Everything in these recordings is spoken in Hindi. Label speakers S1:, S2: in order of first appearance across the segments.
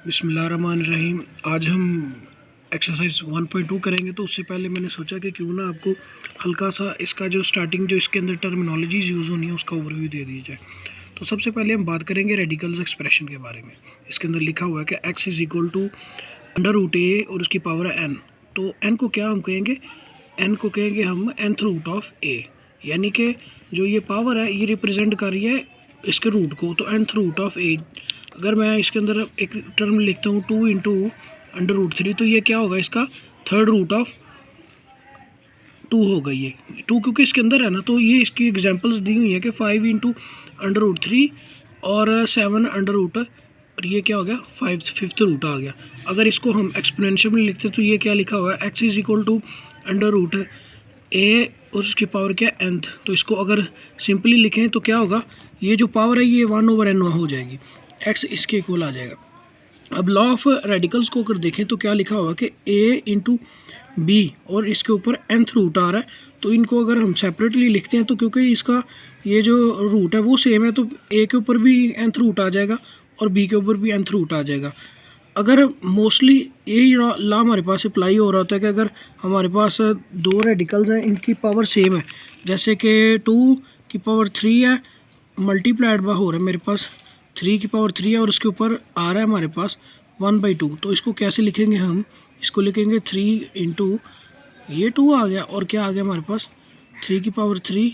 S1: बिस्मिल्लाहिर्रहमानिर्रहीम। आज हम एक्सरसाइज 1.2 करेंगे। तो उससे पहले मैंने सोचा कि क्यों ना आपको हल्का सा इसका जो स्टार्टिंग जो इसके अंदर टर्मिनोलॉजीज़ यूज़ होनी है उसका ओवरव्यू दे दिया जाए। तो सबसे पहले हम बात करेंगे रेडिकल्स एक्सप्रेशन के बारे में। इसके अंदर लिखा हुआ है कि x is equal to under root A और उसकी पावर है n। तो n को क्या हम कहेंगे, n को कहेंगे हम nth रूट ऑफ a, यानी कि जो ये पावर है ये रिप्रेजेंट कर रही है इसके रूट को। तो nth रूट ऑफ a, अगर मैं इसके अंदर एक टर्म लिखता हूँ 2 इंटू अंडर रूट 3, तो ये क्या होगा, इसका थर्ड रूट ऑफ 2 होगा। ये 2 क्योंकि इसके अंदर है ना, तो ये इसकी एग्जांपल्स दी हुई है कि 5 इंटू अंडर रूट 3 और 7 अंडर रूट, और ये क्या हो गया, फिफ्थ रूट आ गया। अगर इसको हम एक्सपोनेंशियल में लिखते तो ये क्या लिखा हुआ है, x is equal to under root A और उसकी पावर क्या है nth। तो इसको अगर सिंपली लिखें तो क्या होगा, ये जो पावर है ये 1/n हो जाएगी, x इसके इक्वल आ जाएगा। अब लॉ ऑफ रेडिकल्स को अगर देखें तो क्या लिखा हुआ कि a इंटू बी और इसके ऊपर nth रूट आ रहा है। तो इनको अगर हम सेपरेटली लिखते हैं तो क्योंकि इसका ये जो रूट है वो सेम है, तो a के ऊपर भी nth रूट आ जाएगा और b के ऊपर भी nth रूट आ जाएगा। अगर मोस्टली यही लॉ हमारे पास अप्लाई हो रहा होता है कि अगर हमारे पास दो रेडिकल्स हैं, इनकी पावर सेम है, जैसे कि 2 की पावर 3 है मल्टीप्लाइड बाय हो रहा है मेरे पास 3 की पावर 3 है और उसके ऊपर आ रहा है हमारे पास 1/2। तो इसको कैसे लिखेंगे हम, इसको लिखेंगे 3 इंटू ये 2 आ गया और क्या आ गया हमारे पास 3 की पावर 3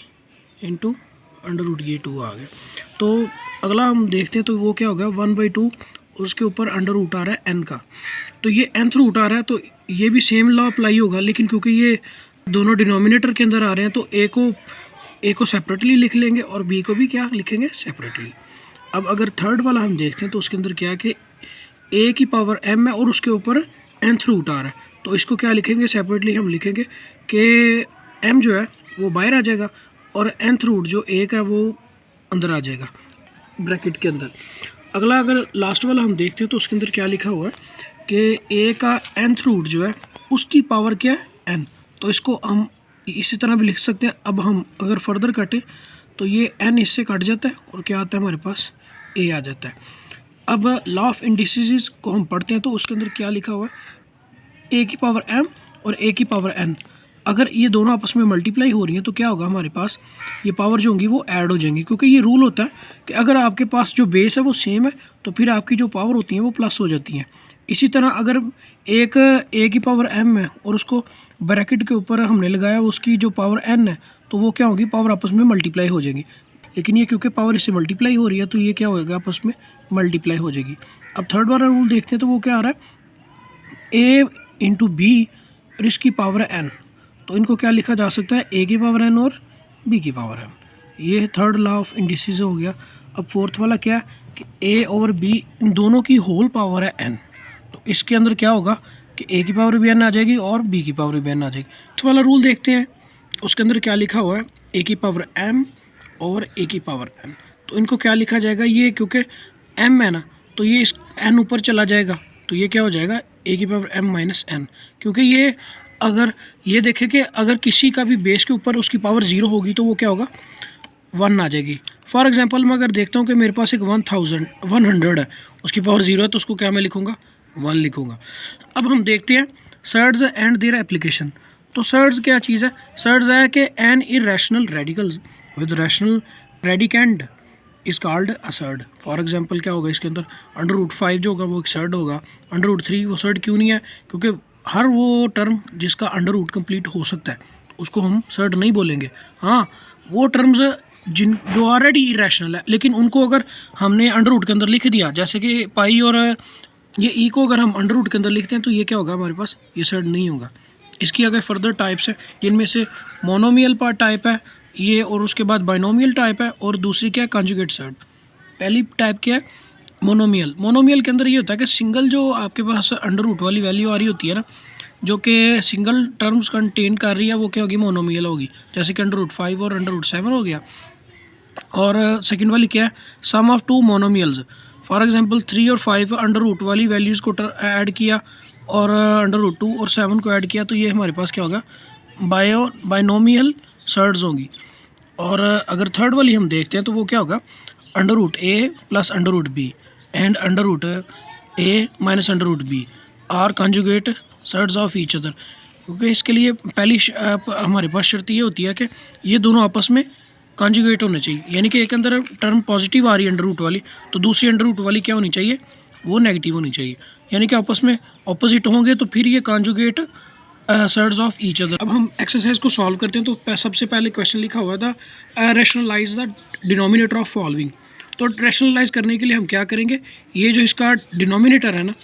S1: इंटू अंडर रूट ये 2 आ गया। तो अगला हम देखते हैं तो वो क्या हो गया 1/2 और उसके ऊपर अंडर रूट आ रहा है n का। तो ये nth रूट आ रहा है तो ये भी सेम लॉ अप्लाई होगा, लेकिन क्योंकि ये दोनों डिनोमिनेटर के अंदर आ रहे हैं तो a को सेपरेटली लिख लेंगे और b को भी क्या लिखेंगे, सेपरेटली। अब अगर थर्ड वाला हम देखते हैं तो उसके अंदर क्या है कि a की पावर m है और उसके ऊपर nth रूट आ रहा है। तो इसको क्या लिखेंगे, सेपरेटली हम लिखेंगे कि m जो है वो बाहर आ जाएगा और nth रूट जो a का है वो अंदर आ जाएगा ब्रैकेट के अंदर। अगला अगर लास्ट वाला हम देखते हैं तो उसके अंदर क्या लिखा हुआ है कि a का nth रूट जो है उसकी पावर क्या है n। तो इसको हम इसी तरह भी लिख सकते हैं। अब हम अगर फर्दर कटें तो ये n इससे कट जाता है और क्या आता है हमारे पास a आ जाता है। अब लॉ ऑफ इंडिसेस को हम पढ़ते हैं तो उसके अंदर क्या लिखा हुआ है, a की पावर m और a की पावर n, अगर ये दोनों आपस में मल्टीप्लाई हो रही हैं तो क्या होगा, हमारे पास ये पावर जो होंगी वो ऐड हो जाएंगी, क्योंकि ये रूल होता है कि अगर आपके पास जो बेस है वो सेम है तो फिर आपकी जो पावर होती हैं वो प्लस हो जाती हैं। इसी तरह अगर एक a की पावर m है और उसको ब्रैकेट के ऊपर हमने लगाया उसकी जो पावर n है, तो वो क्या होगी, पावर आपस में मल्टीप्लाई हो जाएगी। लेकिन ये क्योंकि पावर इससे मल्टीप्लाई हो रही है तो ये क्या होएगा, आपस में मल्टीप्लाई हो जाएगी। अब थर्ड वाला रूल देखते हैं तो वो क्या आ रहा है, a इंटू बी और इसकी पावर है n। तो इनको क्या लिखा जा सकता है, a की पावर n और b की पावर n। ये थर्ड लॉ ऑफ इंडिसेस हो गया। अब फोर्थ वाला क्या है कि a और b इन दोनों की होल पावर है n। तो इसके अंदर क्या होगा कि a की पावर भी n आ जाएगी और b की पावर भी n आ जाएगी। इस वाला रूल देखते हैं, उसके अंदर क्या लिखा हुआ है, a की पावर m और a की पावर n। तो इनको क्या लिखा जाएगा, ये क्योंकि m है ना तो ये इस n ऊपर चला जाएगा तो ये क्या हो जाएगा, a की पावर m माइनस n। क्योंकि ये अगर ये देखें कि अगर किसी का भी बेस के ऊपर उसकी पावर 0 होगी तो वो क्या होगा, 1 आ जाएगी। फॉर एग्जांपल मैं अगर देखता हूँ कि मेरे पास एक 100 है, उसकी पावर 0 है, तो उसको क्या मैं लिखूँगा, 1 लिखूँगा। अब हम देखते हैं सर्ड्स एंड देयर एप्लीकेशन। तो सर्ड्स क्या चीज़ है, सर्ड्स है कि an irrational radicals with rational radicand is called a surd. For example क्या होगा, इसके अंदर अंडर रूट 5 जो होगा वो एक सर्ड होगा। अंडर रूट 3 वो सर्ड क्यों नहीं है, क्योंकि हर वो टर्म जिसका अंडर रूट कंप्लीट हो सकता है उसको हम सर्ड नहीं बोलेंगे। हाँ, वो टर्म्स जिन जो ऑलरेडी इरेशनल है लेकिन उनको अगर हमने अंडर रूट के अंदर लिख दिया, जैसे कि पाई और ये ई को अगर हम अंडर रूट के अंदर लिखते हैं तो ये क्या होगा, हमारे पास ये सर्ड नहीं होगा। इसकी अगर फर्दर टाइप्स है जिनमें से मोनोमियल पार्ट टाइप है ये, और उसके बाद बाइनोमियल टाइप है, और दूसरी क्या है, कंजुगेट सर्ड। पहली टाइप क्या है, मोनोमियल। मोनोमियल के अंदर ये होता है कि सिंगल जो आपके पास अंडर रूट वाली वैल्यू आ रही होती है ना, जो कि सिंगल टर्म्स कंटेन कर रही है, वो क्या होगी, मोनोमियल होगी। जैसे कि अंडर रूट 5 और अंडर रूट 7 हो गया। और सेकंड वाली क्या है, सम ऑफ 2 मोनोमियल्स। फॉर एग्जांपल 3 और 5 अंडर रूट वाली वैल्यूज़ को ऐड किया और अंडर रूट 2 और 7 को ऐड किया, तो ये हमारे पास क्या होगा, बाइनोमियल सर्ड्स होंगी। और अगर थर्ड वाली हम देखते हैं तो वो क्या होगा, under root a plus under root b and under root a minus under root b are conjugate surds of each other, क्योंकि इसके लिए पहली हमारे पास शर्त ये होती है कि ये दोनों आपस में कॉन्जुगेट होने चाहिए, यानी कि एक अंदर टर्म पॉजिटिव आ रही है अंडर रूट वाली, तो दूसरी अंडर रूट वाली क्या होनी चाहिए, वो नेगेटिव होनी चाहिए, यानी कि आपस में ऑपोजिट होंगे तो फिर ये conjugate surds of each other. अब हम एक्सरसाइज को सॉल्व करते हैं, तो सबसे पहले क्वेश्चन लिखा हुआ था rationalise the denominator of following. तो रैशनलाइज करने के लिए हम क्या करेंगे, ये जो इसका डिनोमिनेटर है ना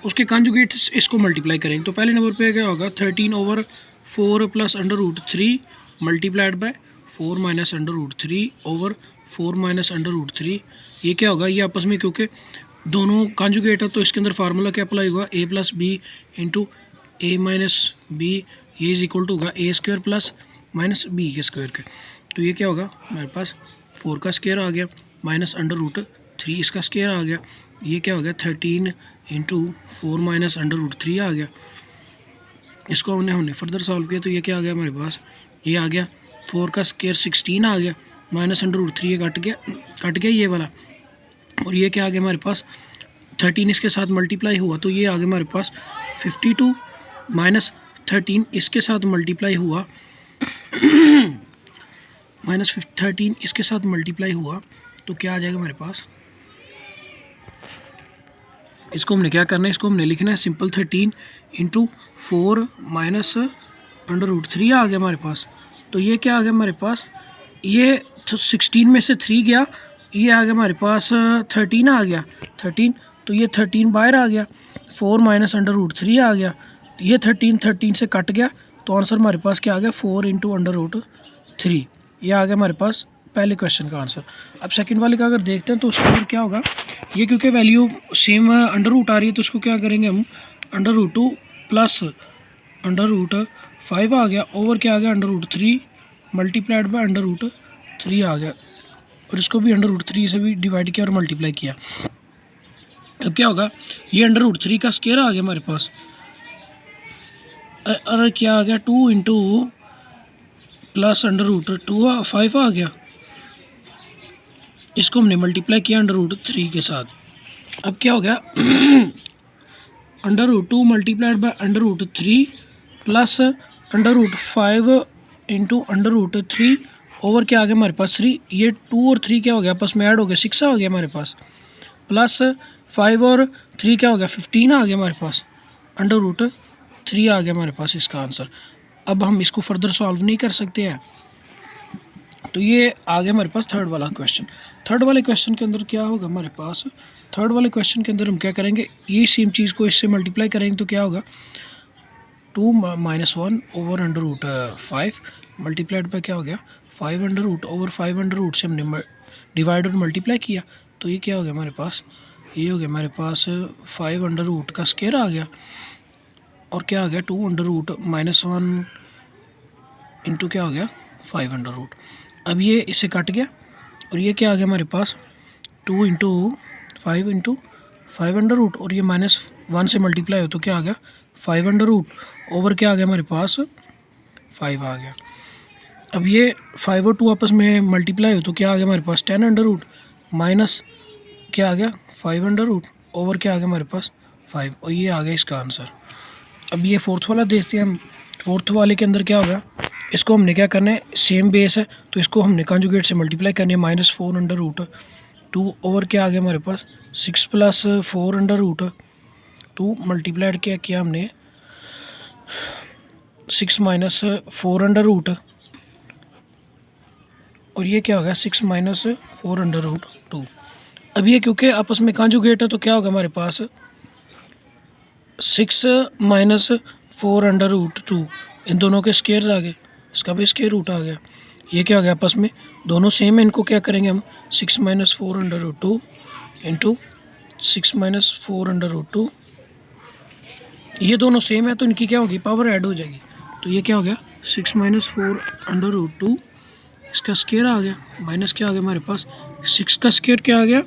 S1: उसके कॉन्जुगेट इसको मल्टीप्लाई करेंगे। तो पहले नंबर पे क्या होगा 13/4 plus under root 3 multiplied by 4 minus under root 3 over 4 minus under root 3। ये क्या होगा, ये आपस में क्योंकि दोनों कॉन्जुगेट है तो इसके अंदर फार्मूला क्या अप्लाई होगा, ए प्लस बी इंटू ए माइनस बी, ये इज इक्वल टू होगा ए स्क्वायर प्लस माइनस बी के स्क्वायर के। तो ये क्या होगा हमारे पास 4 का स्क्वायर आ गया माइनस अंडर रूट 3 इसका स्क्वायर आ गया, ये क्या हो गया 13 इंटू 4 माइनस अंडर रूट 3 आ गया। इसको हमने फर्दर सॉल्व किया तो ये क्या आ गया हमारे पास, ये आ गया 4 का स्क्वायर 16 आ गया माइनस अंडर रूट 3 ये कट गया ये वाला, और ये क्या आ गया हमारे पास 13 इसके साथ मल्टीप्लाई हुआ तो ये आ गया हमारे पास 52 माइनस 13 इसके साथ मल्टीप्लाई हुआ माइनस 13 इसके साथ मल्टीप्लाई हुआ तो क्या आ जाएगा हमारे पास, इसको हमने क्या करना है, इसको हमने लिखना है simple 13 into 4 minus under root 3 आ गया हमारे पास। तो ये क्या आ गया हमारे पास, ये 16 में से 3 गया, ये आ गया हमारे पास 13 आ गया 13, तो ये 13 बाहर आ गया, 4 माइनस अंडर रूट 3 आ गया, ये 13 से कट गया तो आंसर हमारे पास क्या आ गया 4 इंटू अंडर रूट 3। ये आ गया हमारे पास पहले क्वेश्चन का आंसर। अब सेकंड वाले का अगर देखते हैं तो उसके अंदर क्या होगा, ये क्योंकि वैल्यू सेम अंडर रूट आ रही है तो उसको क्या करेंगे हम under root 2 plus under root 5 आ गया ओवर क्या आ गया under root 3 multiplied by under root 3 आ गया, और इसको भी अंडर रूट 3 से भी डिवाइड किया और मल्टीप्लाई किया। अब क्या होगा, ये अंडर रूट 3 का स्क्वायर आ गया हमारे पास, और क्या आ गया 2 इंटू प्लस अंडर रूट 5 आ गया, इसको हमने मल्टीप्लाई किया अंडर रूट 3 के साथ। अब क्या हो गया under root 2 multiplied by under root 3 plus under root 5 into under root 3 over क्या आ गया हमारे पास 3, ये 2 और 3 क्या हो गया आपस में ऐड हो गया 6 आ गया हमारे पास, प्लस 5 और 3 क्या हो गया 15 आ गया हमारे पास, अंडर रूट 3 आ गया हमारे पास इसका आंसर। अब हम इसको फर्दर सॉल्व नहीं कर सकते हैं, तो ये आ गया हमारे पास थर्ड वाला क्वेश्चन। थर्ड वाले क्वेश्चन के अंदर क्या होगा हमारे पास, थर्ड वाले क्वेश्चन के अंदर हम क्या करेंगे, ये सेम चीज़ को इससे मल्टीप्लाई करेंगे तो क्या होगा 2 minus 1 over under root 5 multiplied by क्या हो गया 5 under root over 5 under root से हमने डिवाइड और मल्टीप्लाई किया तो ये क्या हो गया हमारे पास, ये हो गया हमारे पास 5 अंडर रूट का स्क्वायर आ गया, और क्या आ गया 2 अंडर रूट माइनस 1 इंटू क्या हो गया 5 अंडर रूट। अब ये इससे कट गया और ये क्या आ गया हमारे पास 2 इंटू 5 अंडर रूट, और ये माइनस 1 से मल्टीप्लाई हो तो क्या आ गया 5 अंडर रूट ओवर क्या आ गया हमारे पास 5 आ गया। अब ये 5 और 2 आपस में मल्टीप्लाई हो तो क्या आ गया हमारे पास 10 अंडर रूट माइनस क्या आ गया 5 अंडर रूट ओवर क्या आ गया हमारे पास 5, और ये आ गया इसका आंसर। अब ये फोर्थ वाला देखते हैं हम, फोर्थ वाले के अंदर क्या होगा, इसको हमने क्या करना है सेम बेस है तो इसको हमने कॉन्जुगेट से मल्टीप्लाई करनी है -4 अंडर रूट 2 ओवर क्या आ गया हमारे पास 6 प्लस 4 अंडर रूट 2 मल्टीप्लाइड किया हमने 6 माइनस 4 अंडर रूट, और ये क्या होगा 6 माइनस 4 अंडर रूट 2। अब ये क्योंकि आपस में कॉन्जुगेट है तो क्या होगा हमारे पास 6 माइनस 4 अंडर रूट 2, इन दोनों के स्क्वायर्स आ गए, इसका भी स्क्वायर रूट आ गया, ये क्या हो गया आपस में दोनों सेम है, इनको क्या करेंगे हम 6 minus 4 under root 2 into 6 minus 4 under root 2, ये दोनों सेम है तो इनकी क्या होगी पावर ऐड हो जाएगी, तो ये क्या हो गया 6 माइनस 4 अंडर रूट 2, इसका स्क्वायर आ गया माइनस क्या आ गया हमारे पास 6 का स्क्वायर क्या आ गया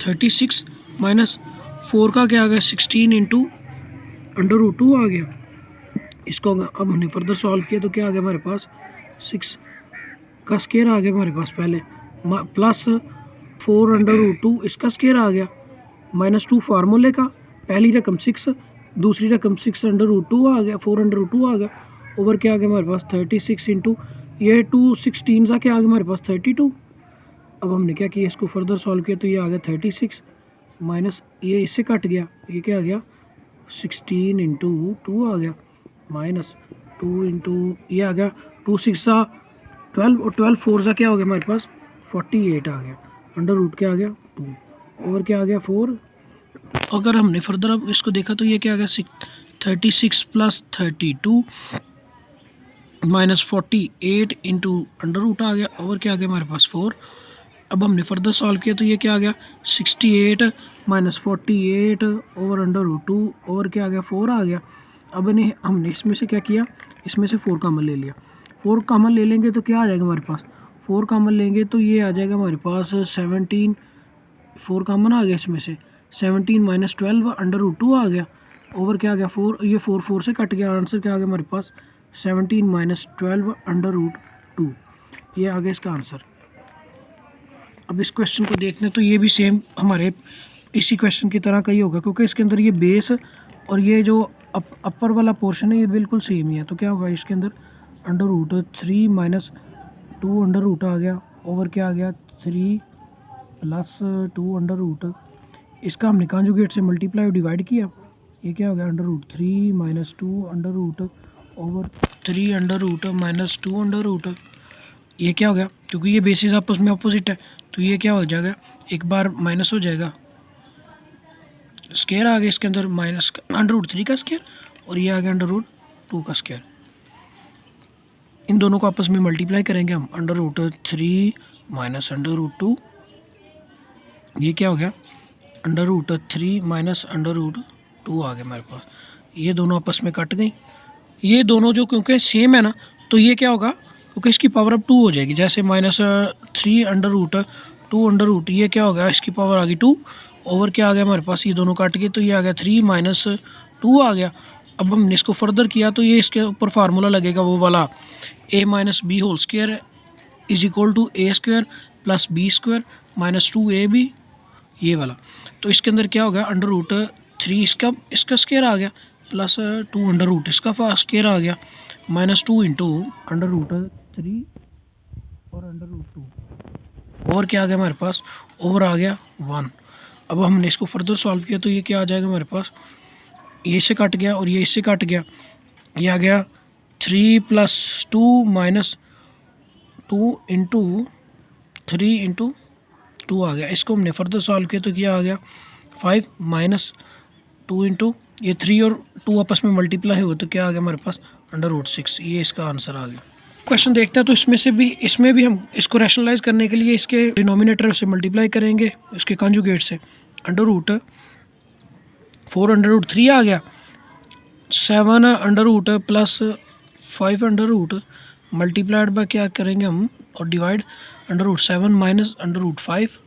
S1: 36 माइनस 4 का क्या आ गया 16 इंटू अंडर रूट 2 आ गया। इसको अब हमने फर्दर सॉल्व किया तो क्या आ गया हमारे पास 6 का स्क्वायर आ गया हमारे पास पहले, प्लस 4 अंडर रूट 2 इसका स्क्वायर आ गया, -2 फार्मूले का पहली रकम 6, दूसरी रकम 6 अंडर रूट 2 आ गया, 4 अंडर रूट 2 आ गया, ओवर क्या आ गया हमारे पास 36 इंटू ये 216 सा क्या आ गया हमारे पास 32। अब हमने क्या किया, इसको फर्दर सॉल्व किया तो ये आ गया 36 माइनस ये इससे कट गया, ये क्या आ गया 16 इंटू 2 आ गया माइनस 2 इंटू ये आ गया 2 6 सा 12 और 12 4 सा क्या हो गया हमारे पास 48 आ गया, अंडर रूट क्या आ गया 2, ओवर क्या आ गया 4। अगर हमने फर्दर अब इसको देखा तो ये क्या आ गया 36 plus 32 minus 48 into under root आ गया, ओवर क्या आ गया हमारे पास 4। अब हमने फर्दर सॉल्व किया तो ये क्या आ गया 68 minus 48 over under root 2, over क्या आ गया 4 आ गया। अब इन्हें हमने इसमें से क्या किया, इसमें से 4 कॉमन ले लिया, 4 कॉमन ले लेंगे तो क्या आ जाएगा हमारे पास, 4 कॉमन लेंगे तो ये आ जाएगा हमारे पास 17, 4 कॉमन आ गया इसमें से 17 माइनस 12 अंडर रूट 2 आ गया, ओवर क्या आ गया 4, ये 4 से कट गया, आंसर क्या आ गया हमारे पास 17 माइनस 12 अंडर रूट 2, ये आ गया इसका आंसर। अब इस क्वेश्चन को देखते हैं तो ये भी सेम हमारे इसी क्वेश्चन की तरह का ही होगा, क्योंकि इसके अंदर ये बेस और ये जो अपर वाला पोर्शन है ये बिल्कुल सेम ही है। तो क्या होगा इसके अंदर under root 3 minus 2 under root आ गया, ओवर क्या आ गया 3 प्लस 2 अंडर रूट, इसका हमने कॉन्जुगेट से मल्टीप्लाई और डिवाइड किया, ये क्या हो गया under root 3 minus 2 under root over 3 under root minus 2 under root, ये क्या हो गया क्योंकि ये बेसिस आपस में अपोजिट है तो ये क्या हो जाएगा एक बार माइनस हो जाएगा, स्क्वायर आ गया इसके अंदर माइनस अंडर रूट 3 का स्क्वायर और ये आ गया अंडर रूट 2 का स्क्वायर। इन दोनों को आपस में मल्टीप्लाई करेंगे हम, under root 3 minus under root 2, ये क्या हो गया under root 3 minus under root 2 आ गया हमारे पास। ये दोनों आपस में कट गई, ये दोनों जो क्योंकि सेम है ना तो ये क्या होगा क्योंकि इसकी पावर अब 2 हो जाएगी, जैसे minus 3 under root 2 under root, ये क्या हो गया इसकी पावर आ गई 2, ओवर क्या आ गया हमारे पास ये दोनों काट गए तो ये आ गया 3 माइनस 2 आ गया। अब हमने इसको फर्दर किया तो ये इसके ऊपर फार्मूला लगेगा वो वाला a minus B whole square is equal to A square plus B square minus 2ab, ये वाला। तो इसके अंदर क्या होगा अंडर रूट 3 इसका स्क्वायर आ गया प्लस 2 अंडर रूट इसका स्क्वायर आ गया माइनस 2 इंटू अंडर रूट 3 और अंडर रूट 2, और क्या आ गया हमारे पास ओवर आ गया 1। अब हमने इसको फर्दर सॉल्व किया तो ये क्या आ जाएगा हमारे पास, ये इससे कट गया और ये इससे कट गया, ये आ गया 3 प्लस 2 माइनस 2 इंटू 3 इंटू 2 आ गया। इसको हमने फर्दर सॉल्व किया तो क्या आ गया 5 माइनस 2 इंटू ये 3 और 2 आपस में मल्टीप्लाई हो तो क्या आ गया हमारे पास अंडर रूट 6, ये इसका आंसर आ गया। क्वेश्चन देखते हैं तो इसमें भी हम इसको रैशनलाइज करने के लिए इसके डिनोमिनेटर से मल्टीप्लाई करेंगे इसके कॉन्जुगेट से, अंडर रूट 4 अंडर रूट 3 आ गया, 7 under root plus 5 under root multiplied by क्या करेंगे हम और divide under root 7 minus under root 5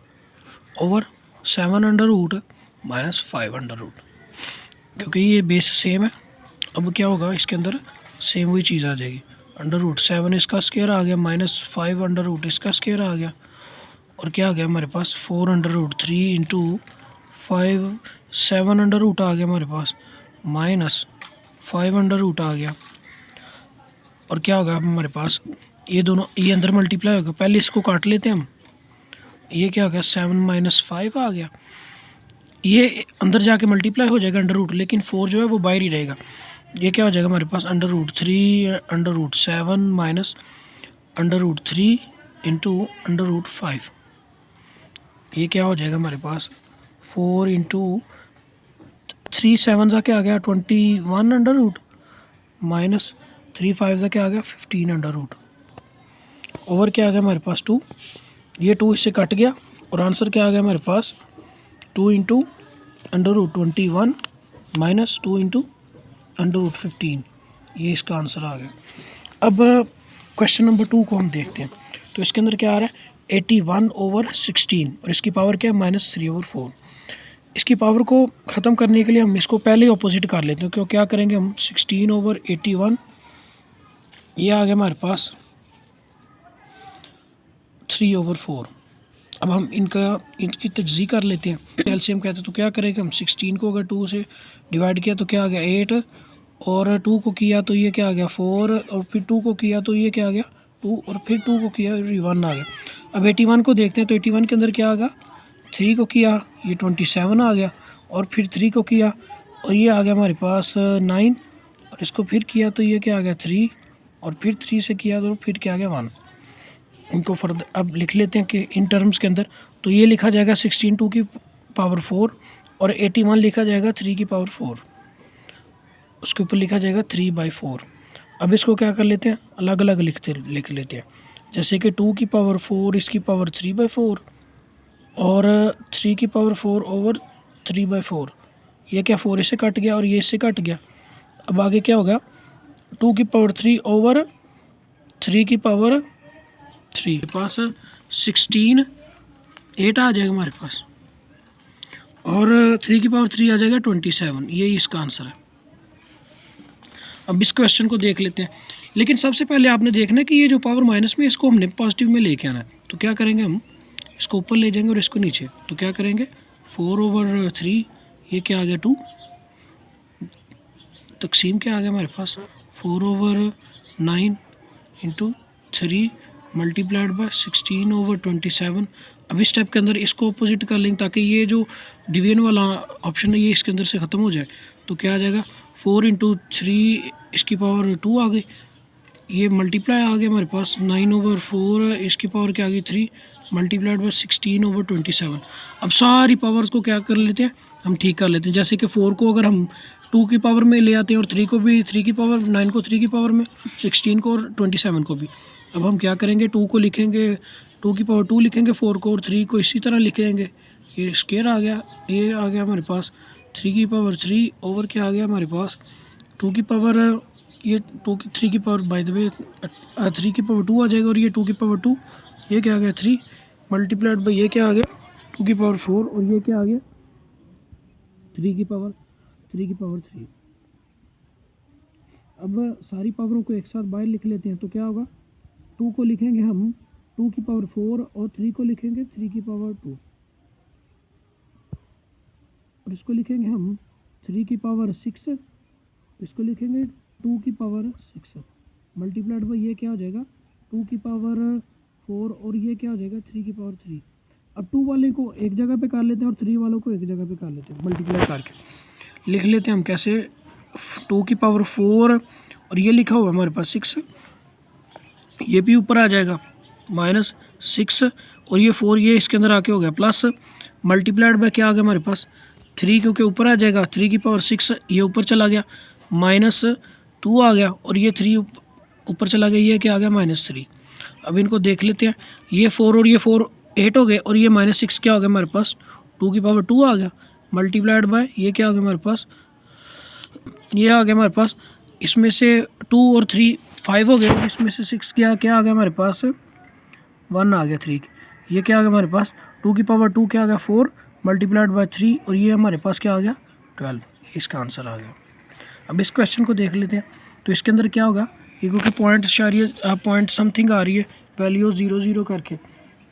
S1: over 7 under root minus 5 under root, क्योंकि ये बेस सेम है। अब क्या होगा इसके अंदर सेम वही चीज़ आ जाएगी, अंडर रूट 7 इसका स्क्वायर आ गया माइनस 5 अंडर रूट इसका स्क्वायर आ गया, और क्या आ गया हमारे पास 4 under root 3 into 5 7 under root आ गया हमारे पास माइनस 5 अंडर रूट आ गया, और क्या होगा हमारे पास ये दोनों ये अंदर मल्टीप्लाई होगा, पहले इसको काट लेते हैं हम, ये क्या हो गया 7 माइनस 5 आ गया, ये अंदर जाके मल्टीप्लाई हो जाएगा अंडर रूट, लेकिन 4 जो है वो बाहर ही रहेगा, ये क्या हो जाएगा हमारे पास under root 3 under root 7 minus under root 3 into under root 5, ये क्या हो जाएगा हमारे पास 4 इंटू 3 7 सा क्या आ गया 21 अंडर रूट माइनस 3 5 सा क्या आ गया 15 अंडर रूट, ओवर क्या आ गया हमारे पास 2, ये 2 इससे कट गया और आंसर क्या आ गया हमारे पास 2 into under root 21 minus 2 into under root 15, ये इसका आंसर आ गया। अब क्वेश्चन नंबर 2 को हम देखते हैं तो इसके अंदर क्या आ रहा है 81 ओवर 16 और इसकी पावर क्या है -3 ओवर 4। इसकी पावर को ख़त्म करने के लिए हम इसको पहले ही ऑपोजिट कर लेते हैं, क्यों क्या करेंगे हम 16 ओवर 81, ये आ गया हमारे पास 3 ओवर 4, अब हम इनकी तजज़ी कर लेते हैं। एलसीएम कहते हैं तो क्या करेंगे हम, 16 को अगर 2 से डिवाइड किया तो क्या आ गया 8, और 2 को किया तो ये क्या आ गया 4, और फिर 2 को किया तो ये क्या आ गया 2, और फिर 2 को किया 1 आ गया। अब 81 को देखते हैं तो 81 के अंदर क्या आ गया, 3 को किया ये 27 आ गया, और फिर 3 को किया और ये आ गया हमारे पास 9, और इसको फिर किया तो ये क्या आ गया 3, और फिर 3 से किया तो फिर क्या आ गया 1। इनको फर्दर अब लिख लेते हैं कि इन टर्म्स के अंदर, तो ये लिखा जाएगा 16 2 की पावर 4, और 81 लिखा जाएगा 3 की पावर 4, उसके ऊपर लिखा जाएगा 3/4। अब इसको क्या कर लेते हैं, अलग अलग लिख लेते हैं। जैसे कि 2 की पावर 4 इसकी पावर 3/4, और 3 की पावर 4 ओवर 3/4, ये क्या 4 इससे कट गया और ये इससे कट गया। अब आगे क्या होगा, 2 की पावर 3 ओवर 3 की पावर 3, पास 16 8 आ जाएगा हमारे पास, और 3 की पावर 3 आ जाएगा 27। ये इसका आंसर है। अब इस क्वेश्चन को देख लेते हैं, लेकिन सबसे पहले आपने देखना है कि ये जो पावर माइनस में इसको हमने पॉजिटिव में लेके आना है। तो क्या करेंगे हम, इसको ऊपर ले जाएंगे और इसको नीचे, तो क्या करेंगे 4/3, ये क्या आ गया 2, तकसीम क्या आ गया हमारे पास 4/9 इंटू 3 मल्टीप्लाइड बाय 16/27। अब इस स्टेप के अंदर इसको अपोजिट कर लेंगे ताकि ये जो डिवीजन वाला ऑप्शन है ये इसके अंदर से ख़त्म हो जाए। तो क्या आ जाएगा 4 इंटू 3 इसकी पावर 2 आ गई, ये मल्टीप्लाई आ गया हमारे पास 9/4 इसकी पावर क्या आ गई 3 मल्टीप्लाइड बाय 16/27। अब सारी पावर्स को क्या कर लेते हैं, हम ठीक कर लेते हैं। जैसे कि 4 को अगर हम 2 की पावर में ले आते हैं, और 3 को भी 3 की पावर, 9 को 3 की पावर में, 16 को और 27 को भी। अब हम क्या करेंगे, 2 को लिखेंगे 2 की पावर 2 लिखेंगे, 4 को और 3 को इसी तरह लिखेंगे। ये स्क्वायर आ गया, ये आ गया हमारे पास 3 की पावर 3 ओवर क्या आ गया हमारे पास 2 की पावर, ये 3 की पावर बाय द वे 3 की पावर 2 आ जाएगा, और ये 2 की पावर 2, ये क्या आ गया 3 मल्टीप्लाइड बाई ये क्या आ गया 2 की पावर 4, और ये क्या आ गया 3 की पावर 3। अब सारी पावरों को एक साथ बाहर लिख लेते हैं, तो क्या होगा 2 को लिखेंगे हम 2 की पावर 4, और 3 को लिखेंगे 3 की पावर 2, और इसको लिखेंगे हम 3 की पावर 6, इसको लिखेंगे 2 की पावर 6 मल्टीप्लाइड बाई ये क्या हो जाएगा 2 की पावर 4, और ये क्या हो जाएगा 3 की पावर 3। अब 2 वाले को एक जगह पे कर लेते हैं और 3 वालों को एक जगह पे कर लेते हैं, मल्टीप्लाई करके लिख लेते हैं हम कैसे 2 की पावर 4, और ये लिखा हुआ हमारे पास 6, ये भी ऊपर आ जाएगा -6, और ये 4 ये इसके अंदर आके हो गया प्लस, मल्टीप्लाइड बाय क्या आ गया हमारे पास 3, क्योंकि ऊपर आ जाएगा 3 की पावर 6, ये ऊपर चला गया -2 आ गया, और ये 3 ऊपर चला गया, ये क्या आ गया -3। अब इनको देख लेते हैं, ये 4 और ये 4 8 हो गए, और ये -6 क्या हो गया हमारे पास 2 की पावर 2 आ गया, मल्टीप्लाइड बाय ये क्या आ गया हमारे पास, ये आ गया हमारे पास, इसमें से 2 और 3 5 हो गए, इसमें से 6 क्या आ गया हमारे पास 1 आ गया 3, ये क्या आ गया हमारे पास 2 की पावर 2 क्या आ गया 4 मल्टीप्लाइड बाय 3, और ये हमारे पास क्या आ गया 12, इसका आंसर आ गया। अब इस क्वेश्चन को देख लेते हैं, तो इसके अंदर क्या होगा, ये क्योंकि पॉइंट समथिंग आ रही है वैल्यू 0 0 करके,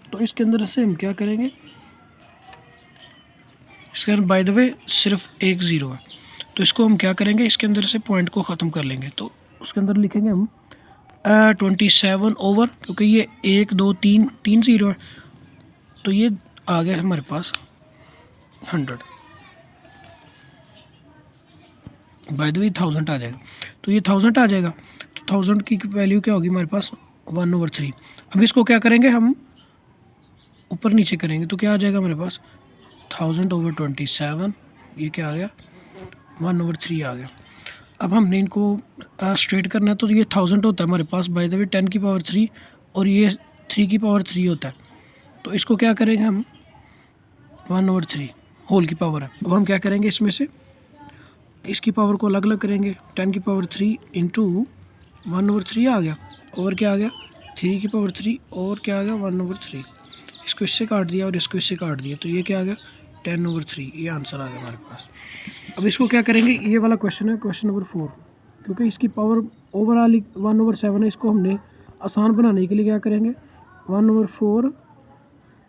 S1: तो इसके अंदर से हम क्या करेंगे, इसके अंदर बाय द वे सिर्फ एक 0 है, तो इसको हम क्या करेंगे, इसके अंदर से पॉइंट को ख़त्म कर लेंगे। तो उसके अंदर लिखेंगे हम 27 ओवर, क्योंकि ये 1 2 3 0 है, तो ये आ गया हमारे पास 100, बाय द वे 1000 आ जाएगा, तो ये 1000 आ जाएगा, तो 1000 की वैल्यू क्या होगी हमारे पास 1/3। अब इसको क्या करेंगे हम ऊपर नीचे करेंगे, तो क्या आ जाएगा हमारे पास 1000/27, ये क्या आ गया 1/3 आ गया। अब हमने इनको स्ट्रेट करना है, तो ये 1000 होता है हमारे पास बाय द वे 10 की पावर 3, और ये 3 की पावर 3 होता है, तो इसको क्या करेंगे हम 1/3 होल की पावर है। अब हम क्या करेंगे, इसमें से इसकी पावर को अलग अलग करेंगे, 10 की पावर 3 इंटू 1/3 आ गया, और क्या आ गया 3 की पावर 3, और क्या आ गया 1/3, इसको इससे काट दिया और इसको इससे काट दिया, तो ये क्या आ गया 10/3, ये आंसर आ गया हमारे पास। अब इसको क्या करेंगे, ये वाला क्वेश्चन है क्वेश्चन नंबर 4, क्योंकि इसकी पावर ओवरऑल 1/7 है, इसको हमने आसान बनाने के लिए क्या करेंगे 1/4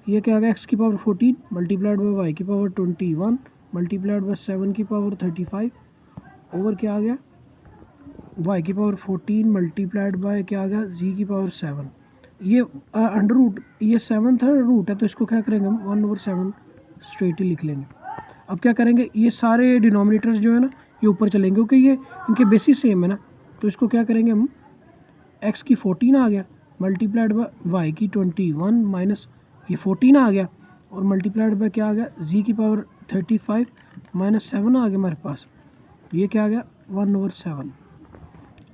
S1: ये क्या आ गया, एक्स की पावर 14 मल्टीप्लाइड बाई वाई की पावर 21 मल्टीप्लाइड बाई 7 की पावर 35 ओवर क्या आ गया, वाई की पावर 14 मल्टीप्लाइड बाय क्या आ गया, जी की पावर 7। ये अंडर रूट, ये 7th रूट है तो इसको क्या करेंगे हम 1/7 स्ट्रेट ही लिख लेंगे। अब क्या करेंगे, ये सारे डिनोमिनेटर्स जो है ना ये ऊपर चलेंगे क्योंकि ये इनके बेसिस सेम है ना, तो इसको क्या करेंगे हम, एक्स की 14 आ गया मल्टीप्लाइड बाय वाई की 21 माइनस ये 14 आ गया और मल्टीप्लाइड बाय क्या आ गया, जी की पावर 35 माइनस 7 आ गया हमारे पास, ये क्या आ गया 1/7।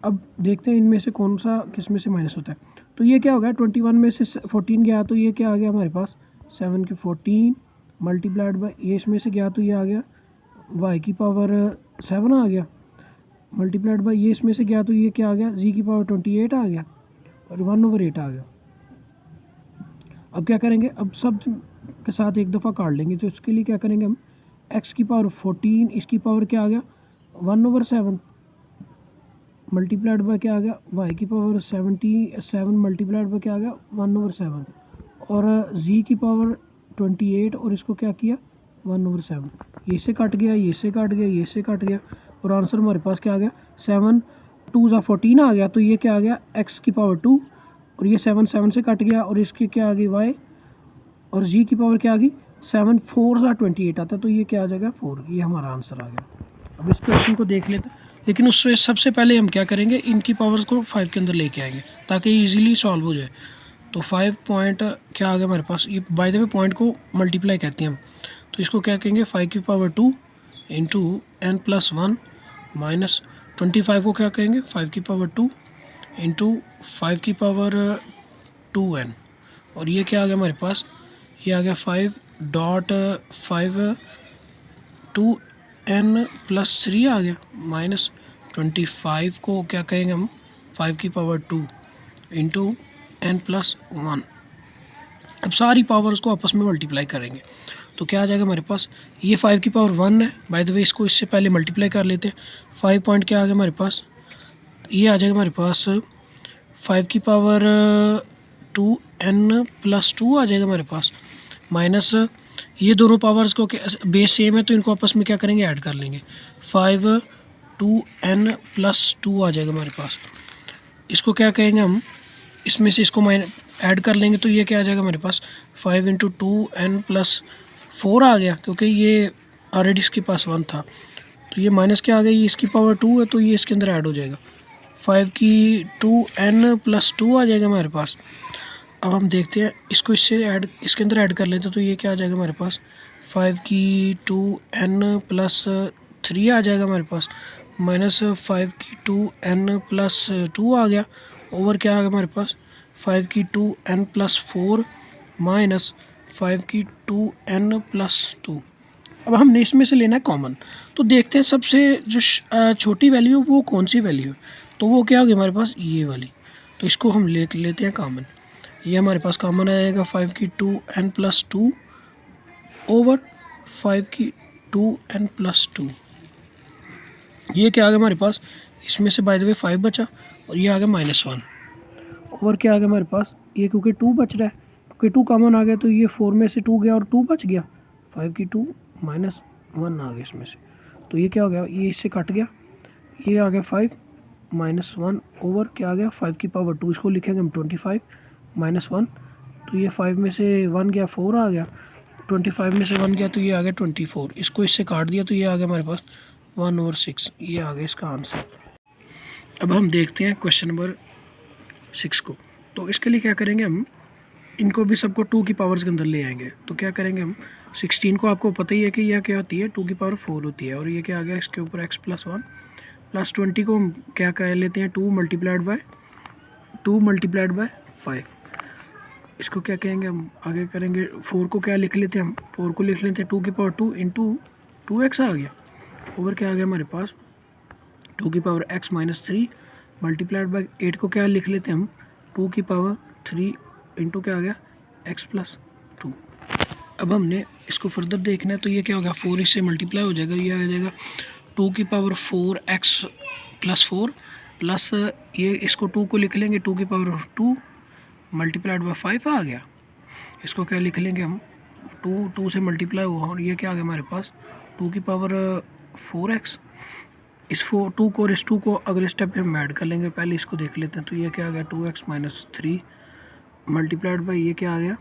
S1: अब देखते हैं इनमें से कौन सा किस में से माइनस होता है। तो ये क्या हो गया, 21 में से 14 गया तो ये क्या आ गया हमारे पास 7 की 14 मल्टीप्लाइड बाई ये इसमें से गया तो ये आ गया वाई की पावर 7 आ गया मल्टीप्लाइड बाई ये इसमें से गया तो ये क्या आ गया, जी की पावर 28 आ गया और 1/8 आ गया। अब क्या करेंगे, अब सब के साथ एक दफ़ा काट लेंगे तो इसके लिए क्या करेंगे हम, एक्स की पावर 14 इसकी पावर क्या आ गया 1/7 मल्टीप्लाइड बाय क्या आ गया, वाई की पावर 77 मल्टीप्लाइड बाय क्या आ गया 1/7 और जी की पावर 28 और इसको क्या किया 1/7। ये से कट गया, ये से कट गया, ये से कट गया और आंसर हमारे पास क्या आ गया 7 2 ज़ा 14 आ गया। तो ये क्या आ गया एक्स की पावर 2 और ये 7 से कट गया और इसकी क्या आ गई वाई और जी की पावर क्या आ गई 7 4 ज़ा 28 आता तो ये क्या आ जाएगा 4। ये हमारा आंसर आ गया। अब इस क्वेश्चन को देख लेते हैं, लेकिन उससे सबसे पहले हम क्या करेंगे, इनकी पावर्स को 5 के अंदर लेके आएंगे ताकि इजीली सॉल्व हो जाए। तो 5 पॉइंट क्या आ गया हमारे पास, ये बाय द वे पॉइंट को मल्टीप्लाई कहते हैं हम, तो इसको क्या कहेंगे 5 की पावर 2 इंटू n+1 माइनस 25 को क्या कहेंगे 5 की पावर 2 इंटू 5 की पावर 2n और ये क्या आ गया हमारे पास, ये आ गया 5.5 2n+3 आ गया माइनस 25 को क्या कहेंगे हम 5 की पावर 2 इंटू n+1। अब सारी पावर्स को आपस में मल्टीप्लाई करेंगे तो क्या आ जाएगा हमारे पास, ये 5 की पावर 1 है, बाय द वे इसको इससे पहले मल्टीप्लाई कर लेते हैं। 5 पॉइंट क्या आ गया हमारे पास, ये आ जाएगा हमारे पास 5 की पावर 2n+2 आ जाएगा हमारे पास माइनस ये दोनों पावर्स को बेस सेम है तो इनको आपस में क्या करेंगे ऐड कर लेंगे 5 2n+2 आ जाएगा हमारे पास। इसको क्या कहेंगे हम, इसमें से इसको ऐड कर लेंगे तो ये क्या आ जाएगा हमारे पास 5 × 2n+4 आ गया क्योंकि ये ऑलरेडी इसके पास 1 था तो ये माइनस क्या आ गया, ये इसकी पावर 2 है तो ये इसके अंदर ऐड हो जाएगा 5 की 2n+2 आ जाएगा हमारे पास। अब हम देखते हैं इसको इससे ऐड इसके अंदर ऐड कर लेते हैं तो ये क्या आ जाएगा हमारे पास 5 की 2n+3 आ जाएगा हमारे पास माइनस 5 की 2n+2 आ गया ओवर क्या आ गया हमारे पास 5 की 2n+4 माइनस 5 की 2n+2। अब हमने इसमें से लेना है कॉमन तो देखते हैं सबसे जो छोटी वैल्यू वो कौन सी वैल्यू है, तो वो क्या होगी हमारे पास ये वाली, तो इसको हम लेते हैं कॉमन। ये हमारे पास कॉमन आएगा 5 की 2n+2 ओवर 5 की 2n+2। ये क्या आ गया हमारे पास, इसमें से बाय द वे 5 बचा और ये आ गया -1 ओवर क्या आ गया हमारे पास, ये क्योंकि 2 बच रहा है क्योंकि 2 कॉमन आ गया तो ये 4 में से 2 गया और 2 बच गया 5 की 2 -1 आ गया इसमें से, तो ये क्या हो गया, ये इससे कट गया, ये आ गया 5 -1 ओवर क्या आ गया 5 की पावर 2, इसको लिखेंगे हम 25 -1 तो ये 5 में से 1 गया 4 आ गया, 25 में से 1 गया तो ये आ गया 24, इसको इससे काट दिया तो ये आ गया हमारे पास 1/6। ये आ गया इसका आंसर। अब हम देखते हैं क्वेश्चन नंबर 6 को। तो इसके लिए क्या करेंगे हम, इनको भी सबको 2 की पावर्स के अंदर ले आएंगे। तो क्या करेंगे हम, 16 को आपको पता ही है कि यह क्या होती है 2 की पावर 4 होती है और ये क्या आ गया इसके ऊपर x+1 प्लस 20 को हम क्या कर लेते हैं 2 मल्टीप्लाइड बाय 5। इसको क्या कहेंगे हम आगे करेंगे, 4 को क्या लिख लेते हैं हम, 4 को लिख लेते हैं 2 की पावर 2 इंटू 2x आ गया ओवर क्या आ गया हमारे पास 2 की पावर x-3 मल्टीप्लाइड बाय 8 को क्या लिख लेते हैं हम 2 की पावर 3 इंटू क्या आ गया x+2। अब हमने इसको फर्दर देखना है तो ये क्या होगा 4 इससे मल्टीप्लाई हो जाएगा, ये आ जाएगा 2 की पावर 4x+4 प्लस ये इसको 2 को लिख लेंगे 2 की पावर 2 मल्टीप्लाइड बाय 5 आ गया इसको क्या लिख लेंगे हम, टू से मल्टीप्लाई हुआ और ये क्या आ गया हमारे पास 2 की पावर 4x। इस 2 को और इस 2 को अगले स्टेप पे हम ऐड कर लेंगे, पहले इसको देख लेते हैं। तो ये क्या आ गया 2x माइनस 3 मल्टीप्लाइड बाई ये क्या आ गया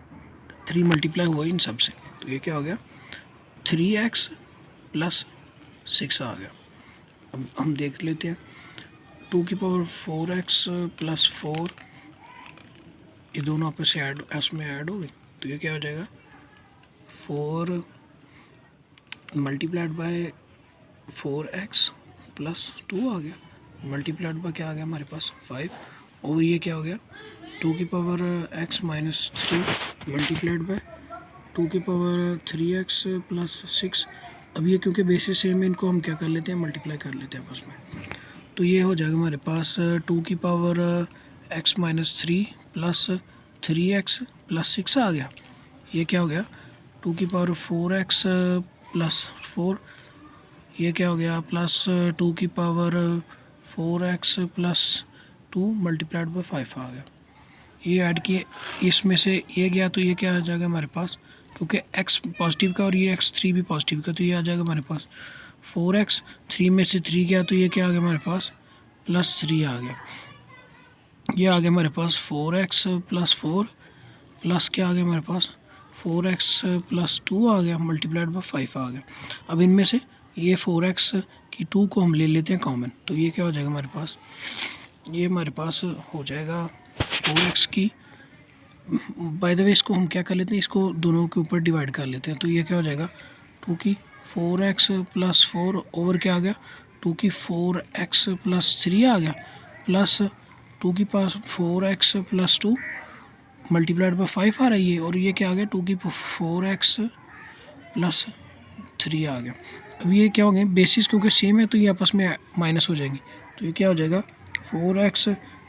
S1: 3 मल्टीप्लाई हुआ इन सब से, तो ये क्या हो गया 3x प्लस 6 आ गया। अब हम देख लेते हैं 2 की पावर 4x प्लस 4, ये दोनों आपस से ऐड इसमें ऐड हो गई, तो ये क्या हो जाएगा 4 मल्टीप्लाइड बाय 4x प्लस 2 आ गया, मल्टीप्लाइड बाय क्या आ गया हमारे पास 5, और ये क्या हो गया 2 की power x minus 3 multiplied bye 2 की पावर 3x प्लस 6। अब ये क्योंकि बेसिस सेम है, इनको हम क्या कर लेते हैं मल्टीप्लाई कर लेते हैं आपस में, तो ये हो जाएगा हमारे पास 2 की power x minus 3 plus 3x plus 6 आ गया। ये क्या हो गया 2 की पावर 4x प्लस 4, ये क्या हो गया प्लस 2 की power 4x plus 2 multiplied by 5 आ गया। ये ऐड किए, इसमें से ये गया तो ये क्या आ जाएगा हमारे पास, क्योंकि x पॉजिटिव का और ये x3 भी पॉजिटिव का, तो ये आ जाएगा हमारे पास 4x, 3 में से 3 गया तो ये क्या आ गया हमारे पास प्लस 3 आ गया। ये आ गया हमारे पास 4x प्लस 4 प्लस क्या आ गया हमारे पास 4x प्लस 2 आ गया मल्टीप्लाइड बाई 5 आ गया। अब इनमें से ये 4x की 2 को हम ले लेते हैं कॉमन, तो ये क्या हो जाएगा हमारे पास, ये हमारे पास हो जाएगा 4x की, बाय द वे इसको हम क्या कर लेते हैं, इसको दोनों के ऊपर डिवाइड कर लेते हैं, तो ये क्या हो जाएगा 2 की 4x प्लस 4 ओवर क्या आ गया 2 की 4x प्लस 3 आ गया, प्लस 2 की पास 4x प्लस 2 मल्टीप्लाइड बाई 5 आ रही है, और ये क्या आ गया 2 की 4x प्लस 3 आ गया। अब ये क्या हो गया बेसिस क्योंकि सेम है तो ये आपस में माइनस हो जाएंगी, तो ये क्या हो जाएगा 4x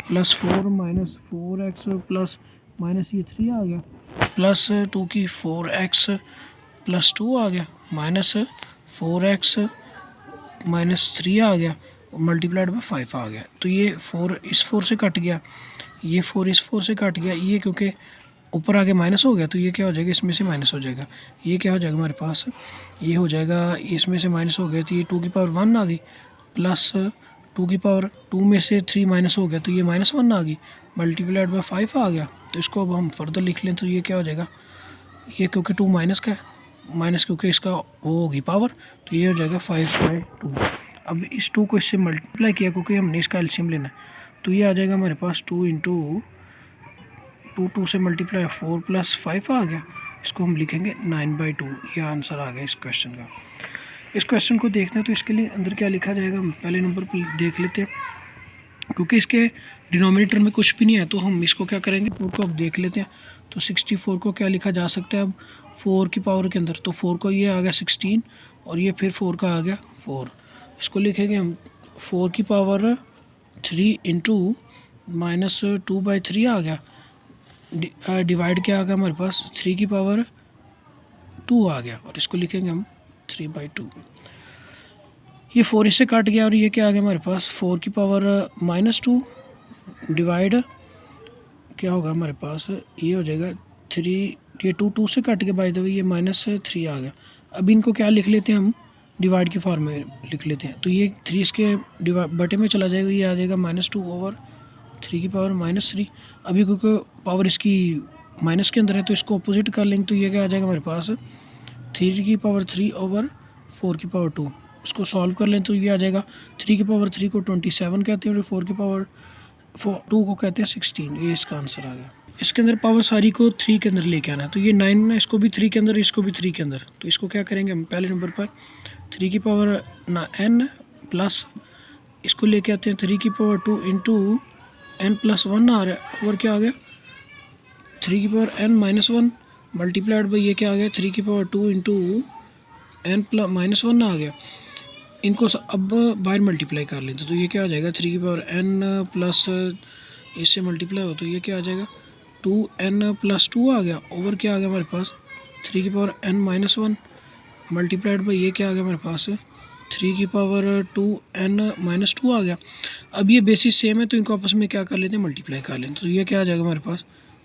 S1: plus 4 minus 4x plus minus ये 3 आ गया, प्लस 2 की 4x प्लस 2 आ गया, माइनस 4x माइनस 3 आ गया, मल्टीप्लाइड बाई 5 आ गया। तो ये 4 इस 4 से कट गया, ये 4 इस 4 से कट गया, ये क्योंकि ऊपर आगे माइनस हो गया तो ये क्या हो जाएगा इसमें से माइनस हो जाएगा। ये क्या हो जाएगा हमारे पास, ये हो जाएगा इसमें से माइनस हो गया तो ये 2 की पावर 1 आ गई, प्लस 2 की पावर 2 में से 3 माइनस हो गया तो ये माइनस 1 आ गई, मल्टीप्लाइड बाई 5 आ गया। तो इसको अब हम फर्दर लिख लें तो ये क्या हो जाएगा, ये क्योंकि 2 माइनस का है, माइनस क्योंकि इसका वो होगी पावर, तो ये हो जाएगा 5/2। अब इस 2 को इससे मल्टीप्लाई किया क्योंकि हमने इसका एलसीएम लेना है, तो ये आ जाएगा हमारे पास 2 इंटू 2 से मल्टीप्लाई 4 प्लस 5 आ गया, इसको हम लिखेंगे 9/2। ये आंसर आ गया इस क्वेश्चन का। इस क्वेश्चन को देखना है तो इसके लिए अंदर क्या लिखा जाएगा हम पहले नंबर पर देख लेते हैं, क्योंकि इसके डिनोमिनेटर में कुछ भी नहीं है तो हम इसको क्या करेंगे 4 को अब देख लेते हैं। तो 64 को क्या लिखा जा सकता है अब 4 की पावर के अंदर, तो 4 को ये आ गया 16 और ये फिर 4 का आ गया 4, इसको लिखेंगे हम 4 की पावर 3 इंटू माइनस 2/3 आ गया, डिवाइड क्या आ गया हमारे पास 3 की पावर 2 आ गया, और इसको लिखेंगे हम 3/2। ये 4 इससे काट गया और ये क्या आ गया हमारे पास 4 की पावर -2 डिवाइड क्या होगा हमारे पास, ये हो जाएगा 3, ये 2 से कट के बाय द वे ये -3 आ गया। अब इनको क्या लिख लेते हैं हम डिवाइड की फॉर्म में लिख लेते हैं, तो ये 3 इसके बटे में चला जाएगा, ये आ जाएगा -2 ओवर 3 की पावर -3। अभी क्योंकि पावर इसकी माइनस के अंदर है तो इसको अपोजिट कर लेंगे, तो ये क्या आ जाएगा हमारे पास 3 की पावर 3 ओवर 4 की पावर 2। इसको सॉल्व कर लें तो ये आ जाएगा 3 की पावर 3 को 27 कहते हैं और 4 की पावर 2 को कहते हैं 16। ये इसका आंसर आ गया। इसके अंदर पावर सारी को 3 के अंदर लेके आना है, तो ये 9 ना, इसको भी 3 के अंदर, इसको भी 3 के अंदर, तो इसको क्या करेंगे हम पहले नंबर पर 3 की पावर n प्लस इसको लेके आते हैं 3 की पावर 2 इंटू n+1 आ रहा है, और क्या आ गया 3 की पावर n-1 मल्टीप्लाइड बाई ये क्या आ गया 3 की पावर 2 इंटू n+-1 आ गया। इनको अब बाहर मल्टीप्लाई कर लेते तो ये क्या आ जाएगा 3 की पावर n प्लस इससे मल्टीप्लाई हो तो ये क्या आ जाएगा 2n+2 आ गया, ओवर क्या आ गया हमारे पास 3 की पावर n-1 मल्टीप्लाइड बाई ये क्या आ गया हमारे पास 3 की पावर 2n-2 आ गया। अब ये बेसिस सेम है तो इनको आपस में क्या कर लेते हैं मल्टीप्लाई कर लेते, तो ये क्या आ जाएगा हमारे पास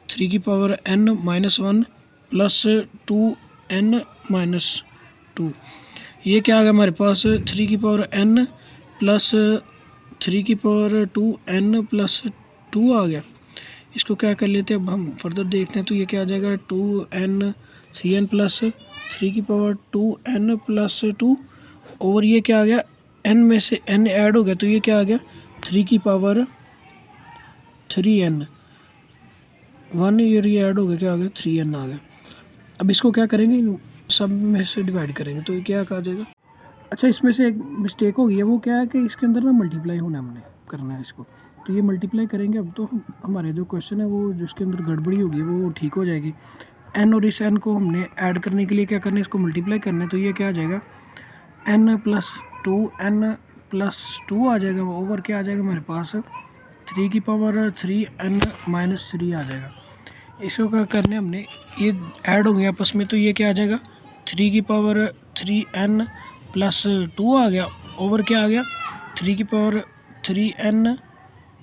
S1: 3 की पावर n-1 प्लस 2n-2। ये क्या आ गया हमारे पास 3 की पावर n प्लस 3 की पावर 2n प्लस 2 आ गया। इसको क्या कर लेते हैं, अब हम फर्दर देखते हैं। तो ये क्या आ जाएगा 2n 3n प्लस 3 की पावर 2n प्लस 2, और ये क्या आ गया n में से n ऐड हो गया तो ये क्या आ गया 3 की पावर 3n 1, ये ऐड हो गया क्या आ गया 3n आ गया। अब इसको क्या करेंगे, सब में से डिवाइड करेंगे तो ये क्या आ जाएगा। अच्छा, इसमें से एक मिस्टेक हो गई है, वो क्या है कि इसके अंदर ना मल्टीप्लाई होना हमने करना है इसको, तो ये मल्टीप्लाई करेंगे। अब तो हमारे जो क्वेश्चन है वो जिसके अंदर गड़बड़ी होगी वो ठीक हो जाएगी। n और इस n को हमने ऐड करने के लिए क्या करना है, इसको मल्टीप्लाई करना है। तो ये क्या आ जाएगा n प्लस 2n प्लस 2 आ जाएगा, ओवर क्या आ जाएगा हमारे पास 3 की पावर 3n माइनस 3 आ जाएगा। इसको क्या करने हमने, ये ऐड हो गया आपस में, तो ये क्या आ जाएगा 3 की पावर 3n प्लस 2 आ गया, ओवर क्या आ गया 3 की पावर 3n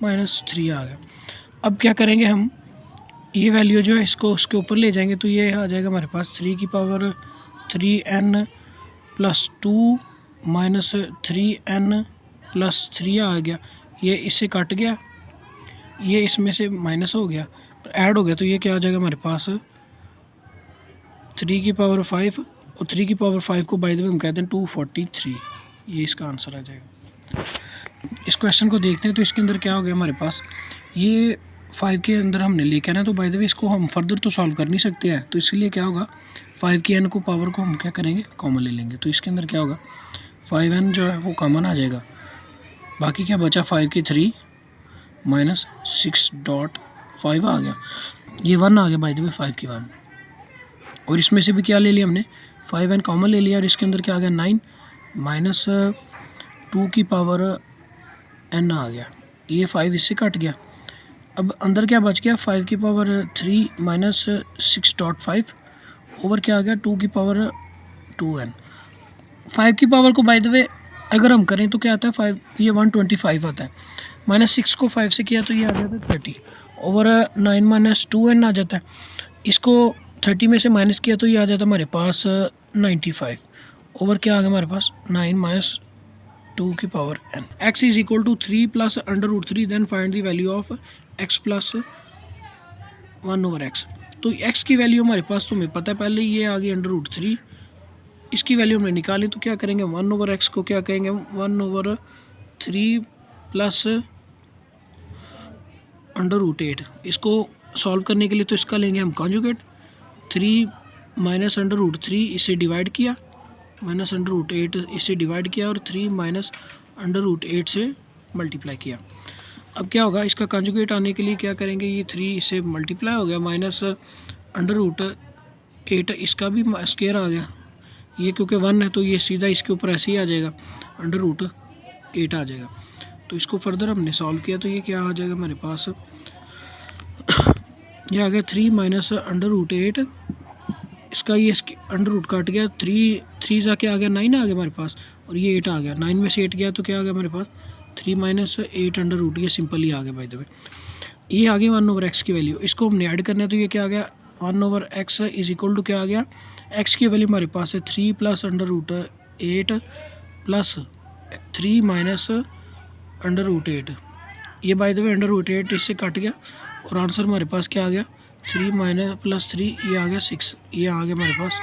S1: माइनस 3 आ गया। अब क्या करेंगे हम, ये वैल्यू जो है इसको उसके ऊपर ले जाएंगे तो ये आ जाएगा हमारे पास 3 की power 3n plus 2 minus 3n plus 3 आ गया। ये इससे कट गया, ये इसमें से माइनस हो गया, ऐड हो गया, तो ये क्या आ जाएगा हमारे पास 3 की पावर 5, और 3 की पावर 5 को बाय द वे हम कहते हैं 243। ये इसका आंसर आ जाएगा। इस क्वेश्चन को देखते हैं तो इसके अंदर क्या हो गया हमारे पास, ये 5 के अंदर हमने लेके आना, तो बाय द वे इसको हम फर्दर तो सॉल्व कर नहीं सकते हैं, तो इसलिए क्या होगा 5 की n को पावर को हम क्या करेंगे कॉमन ले लेंगे। तो इसके अंदर क्या होगा 5n जो है वो कॉमन आ जाएगा, बाकी क्या बचा 5 की 3 माइनस 6.5 आ गया, ये 1 आ गया बाय द वे 5 की 1, और इसमें से भी क्या ले लिया हमने 5n कॉमन ले लिया, और इसके अंदर क्या आ गया 9 माइनस 2 की पावर n आ गया, ये 5 इससे कट गया। अब अंदर क्या बच गया 5 की पावर 3 माइनस 6.5, ओवर क्या आ गया 2 की पावर 2n। 5 की पावर को बाय द वे अगर हम करें तो क्या आता है 5, ये 125 आता है, माइनस 6 को 5 से किया तो ये आ जाता है 30, ओवर 9 माइनस 2n आ जाता है। इसको 30 में से माइनस किया तो ये आ जाता है हमारे पास 95, ओवर क्या आ गया हमारे पास 9 माइनस 2 की power n। x is equal to 3 plus √3, then find the value of x plus 1 over x। तो x की वैल्यू हमारे पास तो हमें पता है पहले, ये आ गई √3, इसकी वैल्यू हमने निकाली, तो क्या करेंगे 1 ओवर x को क्या कहेंगे 1 ओवर 3 प्लस √8। इसको सॉल्व करने के लिए तो इसका लेंगे हम कॉन्जुगेट, 3 माइनस √3 इसे डिवाइड किया, माइनस √8 इसे डिवाइड किया, और 3 माइनस √8 से मल्टीप्लाई किया। अब क्या होगा इसका कॉन्जुगेट आने के लिए क्या करेंगे, ये 3 इससे मल्टीप्लाई हो गया, माइनस √8 इसका भी स्क्वायर आ गया, ये क्योंकि 1 है तो ये सीधा इसके ऊपर ऐसे ही आ जाएगा √8 आ जाएगा। तो इसको फर्दर हमने सॉल्व किया तो ये क्या आ जाएगा हमारे पास, ये आ गया 3 माइनस √8, इसका ये अंडर काट गया, 3 जाके आ गया 9 आ गया हमारे पास, और ये 8 आ गया, 9 में से 8 गया तो क्या आ गया हमारे पास 3 माइनस 8 √, ये सिंपल ही आ गया बाय द वे। ये आ गया 1 ओवर x की वैल्यू, इसको हमने ऐड करना है तो ये क्या आ गया 1 over x is equal to क्या आ गया, x की वैल्यू हमारे पास है 3 प्लस √8 प्लस 3 माइनस √8, ये बाय द वे √8 इससे कट गया, और आंसर हमारे पास क्या आ गया 3 माइनस प्लस 3, ये आ गया 6, ये आ गया हमारे पास,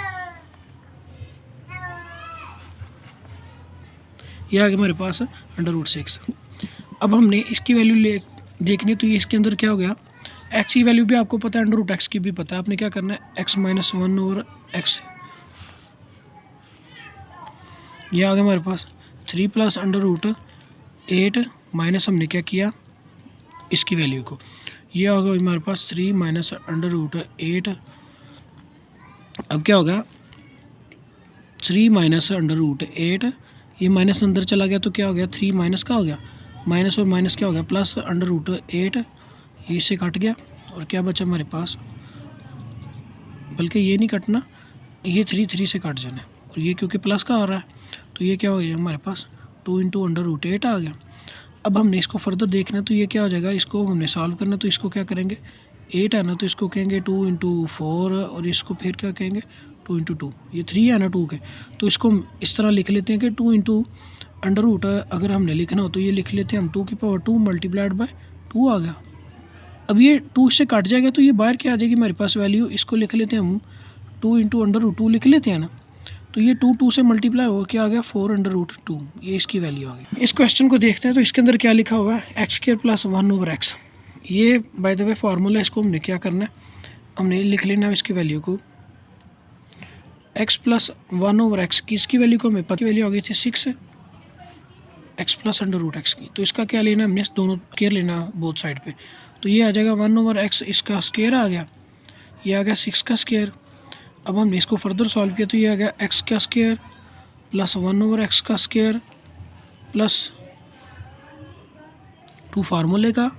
S1: ये आ गया हमारे पास √6। अब हमने इसकी वैल्यू ले देखनी, तो ये इसके अंदर क्या हो गया x की वैल्यू भी आपको पता है, √x की भी पता है, आपने क्या करना है x माइनस 1 ओवर x, ये आ गया हमारे पास 3 प्लस √8 माइनस हमने क्या किया इसकी वैल्यू को, ये आ गया हमारे पास 3 माइनस √8। अब क्या होगा 3 माइनस √8, ये माइनस अंदर चला गया तो क्या हो गया 3 माइनस का हो गया, माइनस और माइनस क्या हो गया प्लस √8, ये इससे कट गया, और क्या बचा हमारे पास, बल्कि ये नहीं कटना, ये 3 से कट जाना है, और ये क्योंकि प्लस का आ रहा है तो ये क्या हो गया हमारे पास 2 इंटू √8 आ गया। अब हमने इसको फर्दर देखना है तो ये क्या हो जाएगा, इसको हमने सॉल्व करना, तो इसको क्या करेंगे 8 है ना, तो इसको कहेंगे 2 × 4 और इसको फिर क्या कहेंगे 2 × 2। ये 3 है ना 2 के, तो इसको हम इस तरह लिख लेते हैं कि 2 × अगर हमने लिखना हो तो ये लिख लेते हैं हम 2 मल्टीप्लाइड बाय 2 आ गया। अब ये 2 से कट जाएगा तो ये बाहर क्या आ जाएगी हमारे पास वैल्यू, इसको लिख लेते हैं हम 2 × √2 लिख लेते हैं ना, तो ये 2 से मल्टीप्लाई हो क्या आ गया 4 √2, ये इसकी वैल्यू आ गई। इस क्वेश्चन को देखते हैं तो इसके अंदर क्या लिखा हुआ है x² + 1/x। ये बाय द वे फार्मूला, इसको हमने क्या करना है, हमने लिख लेना है इसकी वैल्यू को x + 1/x की, इसकी वैल्यू को हमें पता वैल्यू आ गई थी 6 x + √x की, तो इसका क्या लेना है हमने दोनों स्क्वायर लेना बोथ साइड पे, तो ये आ जाएगा 1/x, इसका स्क्वायर आ गया, ये आ गया 6 का स्क्वायर। अब हमने इसको फर्दर सॉल्व किया तो ये आ गया x का स्क्वायर + 1/x का स्क्वायर प्लस 2 फार्मूले का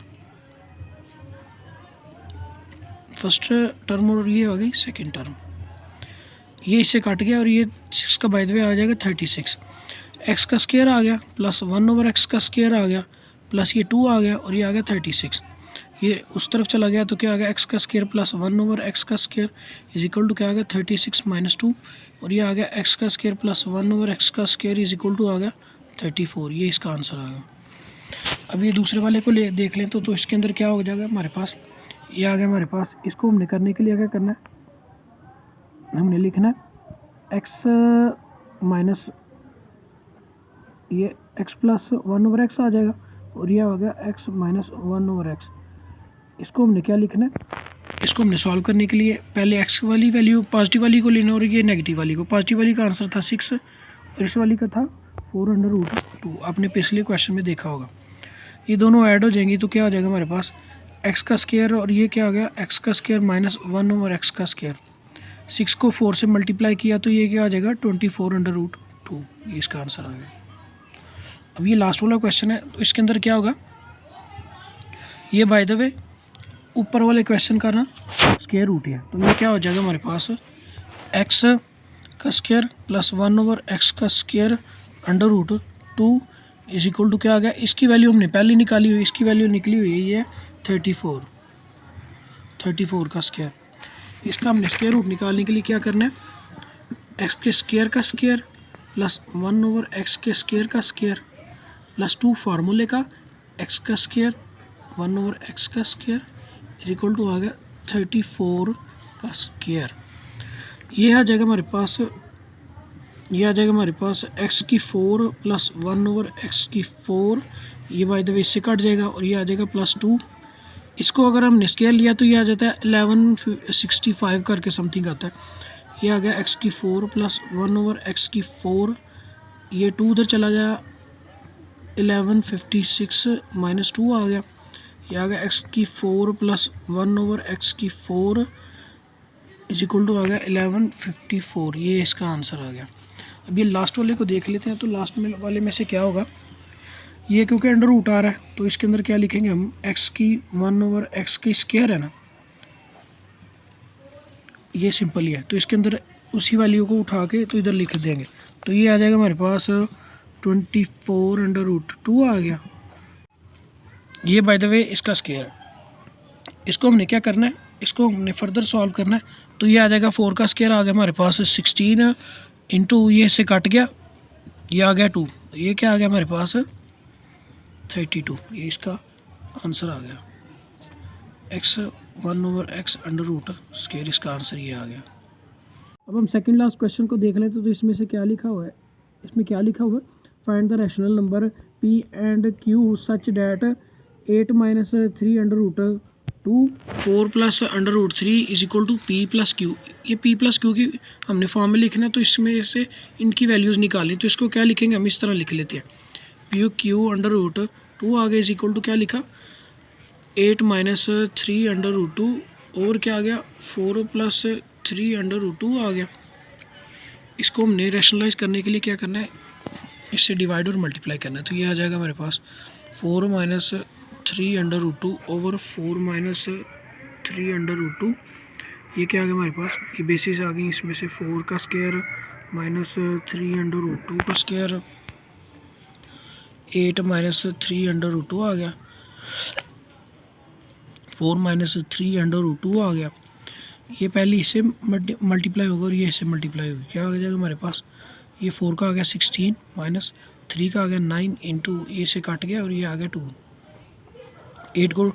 S1: फर्स्ट टर्म और ये हो गई सेकेंड टर्म, ये इससे कट गया और ये 6 का बाय द वे आ जाएगा 36। x का स्क्वायर आ गया प्लस 1/x का स्क्वायर आ गया प्लस ये 2 आ गया और ये आ गया 36। ये उस तरफ चला गया तो क्या आ गया x का स्क्वायर प्लस 1/x का स्क्वायर इज इक्वल टू क्या आ गया 36 - 2, और ये आ गया x का स्क्वायर प्लस 1/x का स्क्वायर इज इक्वल टू आ गया 34। ये इसका आंसर आ गया। अब ये दूसरे वाले को देख लें तो इसके अंदर क्या हो जाएगा हमारे पास, ये आ गया हमारे पास। इसको हमने करने के लिए क्या करना है, हमने लिखना है x माइनस ये x + 1/x आ जाएगा और ये आ गया x - 1/x। इसको हमने क्या लिखना है, इसको हमने सॉल्व करने के लिए पहले x वाली वैल्यू पॉजिटिव वाली को लेना और ये नेगेटिव वाली को। पॉजिटिव वाली का आंसर था 6 और इस वाली का था 4√2। आपने पिछले क्वेश्चन में देखा होगा। ये दोनों ऐड हो जाएंगी तो क्या आ जाएगा हमारे पास x का स्क्वायर और ये क्या आ गया x का स्क्वायर माइनस 1/x का स्क्वायर। 6 को 4 से मल्टीप्लाई किया तो ये क्या आ जाएगा 24√2। ये इसका आंसर आ गया। अब ये लास्ट वाला क्वेश्चन है तो इसके अंदर क्या होगा, ये बाय द वे ऊपर वाले क्वेश्चन का ना स्क्वायर रूट है, तो ये क्या हो जाएगा हमारे पास x का स्क्वायर प्लस 1/x का स्क्वायर √2 इज इक्वल टू क्या आ गया, इसकी वैल्यू हमने पहले निकाली हुई, इसकी वैल्यू निकली हुई है ये 34 का स्क्वायर। इसका हमने स्क्वायर रूट निकालने के लिए क्या करना है, x के स्क्वायर का स्क्वायर प्लस 1/x के स्क्वायर का स्क्वायर प्लस 2 फार्मूले का x का स्क्वायर 1/x का स्क्वायर इज इक्वल टू आ गया 34 का स्क्वायर। ये आ जाएगा हमारे पास, ये आ जाएगा हमारे पास x की 4 प्लस 1/x की 4, ये बाय द वे इससे कट जाएगा और ये आ जाएगा प्लस 2। इसको अगर हमने स्क्वायर लिया तो ये आ जाता है 1165 करके समथिंग आता है। ये आ गया x की 4 प्लस 1/x की 4, ये 2 उधर चला गया 1156 - 2 आ गया। ये आ गया x की 4 प्लस 1/x की 4 इज इक्वल टू आ गया 1154। ये इसका आंसर आ गया। अब ये लास्ट वाले को देख लेते हैं तो लास्ट में वाले में से क्या होगा, ये क्योंकि अंडर रूट आ रहा है तो इसके अंदर क्या लिखेंगे हम, x की 1/x की स्क्वायर है ना, ये सिंपल ही है तो इसके अंदर उसी वैल्यू को उठा के तो इधर लिख देंगे तो ये आ जाएगा हमारे पास 24√2 आ गया। ये बाय द वे इसका स्क्वायर है। इसको हमने क्या करना है, इसको हमने फर्दर सॉल्व करना है तो ये आ जाएगा 4 का स्क्वायर आ गया हमारे पास 16 इंटू ये से कट गया, ये आ गया 2, ये क्या आ गया हमारे पास 32। ये इसका आंसर आ गया x 1/x √, स्क्वायर इसका आंसर ये आ गया। अब हम सेकंड लास्ट क्वेश्चन को देख लेते तो इसमें से क्या लिखा हुआ है, इसमें क्या लिखा हुआ है, find the rational number p and q such that 8 - 3√2 4 + √3 is equal to p + q। ये p + q की हमने फॉर्म में लिखना है तो इसमें से इनकी वैल्यूज़ निकालें तो इसको क्या लिखेंगे हम, इस तरह लिख लेते हैं p q √2 आगे इज इक्वल टू क्या लिखा 8 - 3√2 और क्या आ गया 4 + 3√2 आ गया। इसको हमने रैशनलाइज करने के लिए क्या करना है, इससे डिवाइड और मल्टीप्लाई करना है तो ये आ जाएगा हमारे पास 4 - 3√2 ओवर 4 - 3√2। ये क्या आ गया हमारे पास, ये बेसिस आ गई, इसमें से 4 का स्क्वायर माइनस 3√2 का स्क्वायर 8 - 3√2 आ गया। 4 माइनस 3√2 आ गया। ये पहले इससे मल्टीप्लाई होगा और ये इससे मल्टीप्लाई होगी, क्या हो जाएगा हमारे पास, ये 4 का आ गया 16 माइनस 3 का आ गया 9 इंटू ये से काट गया और ये आ गया 2। 8 को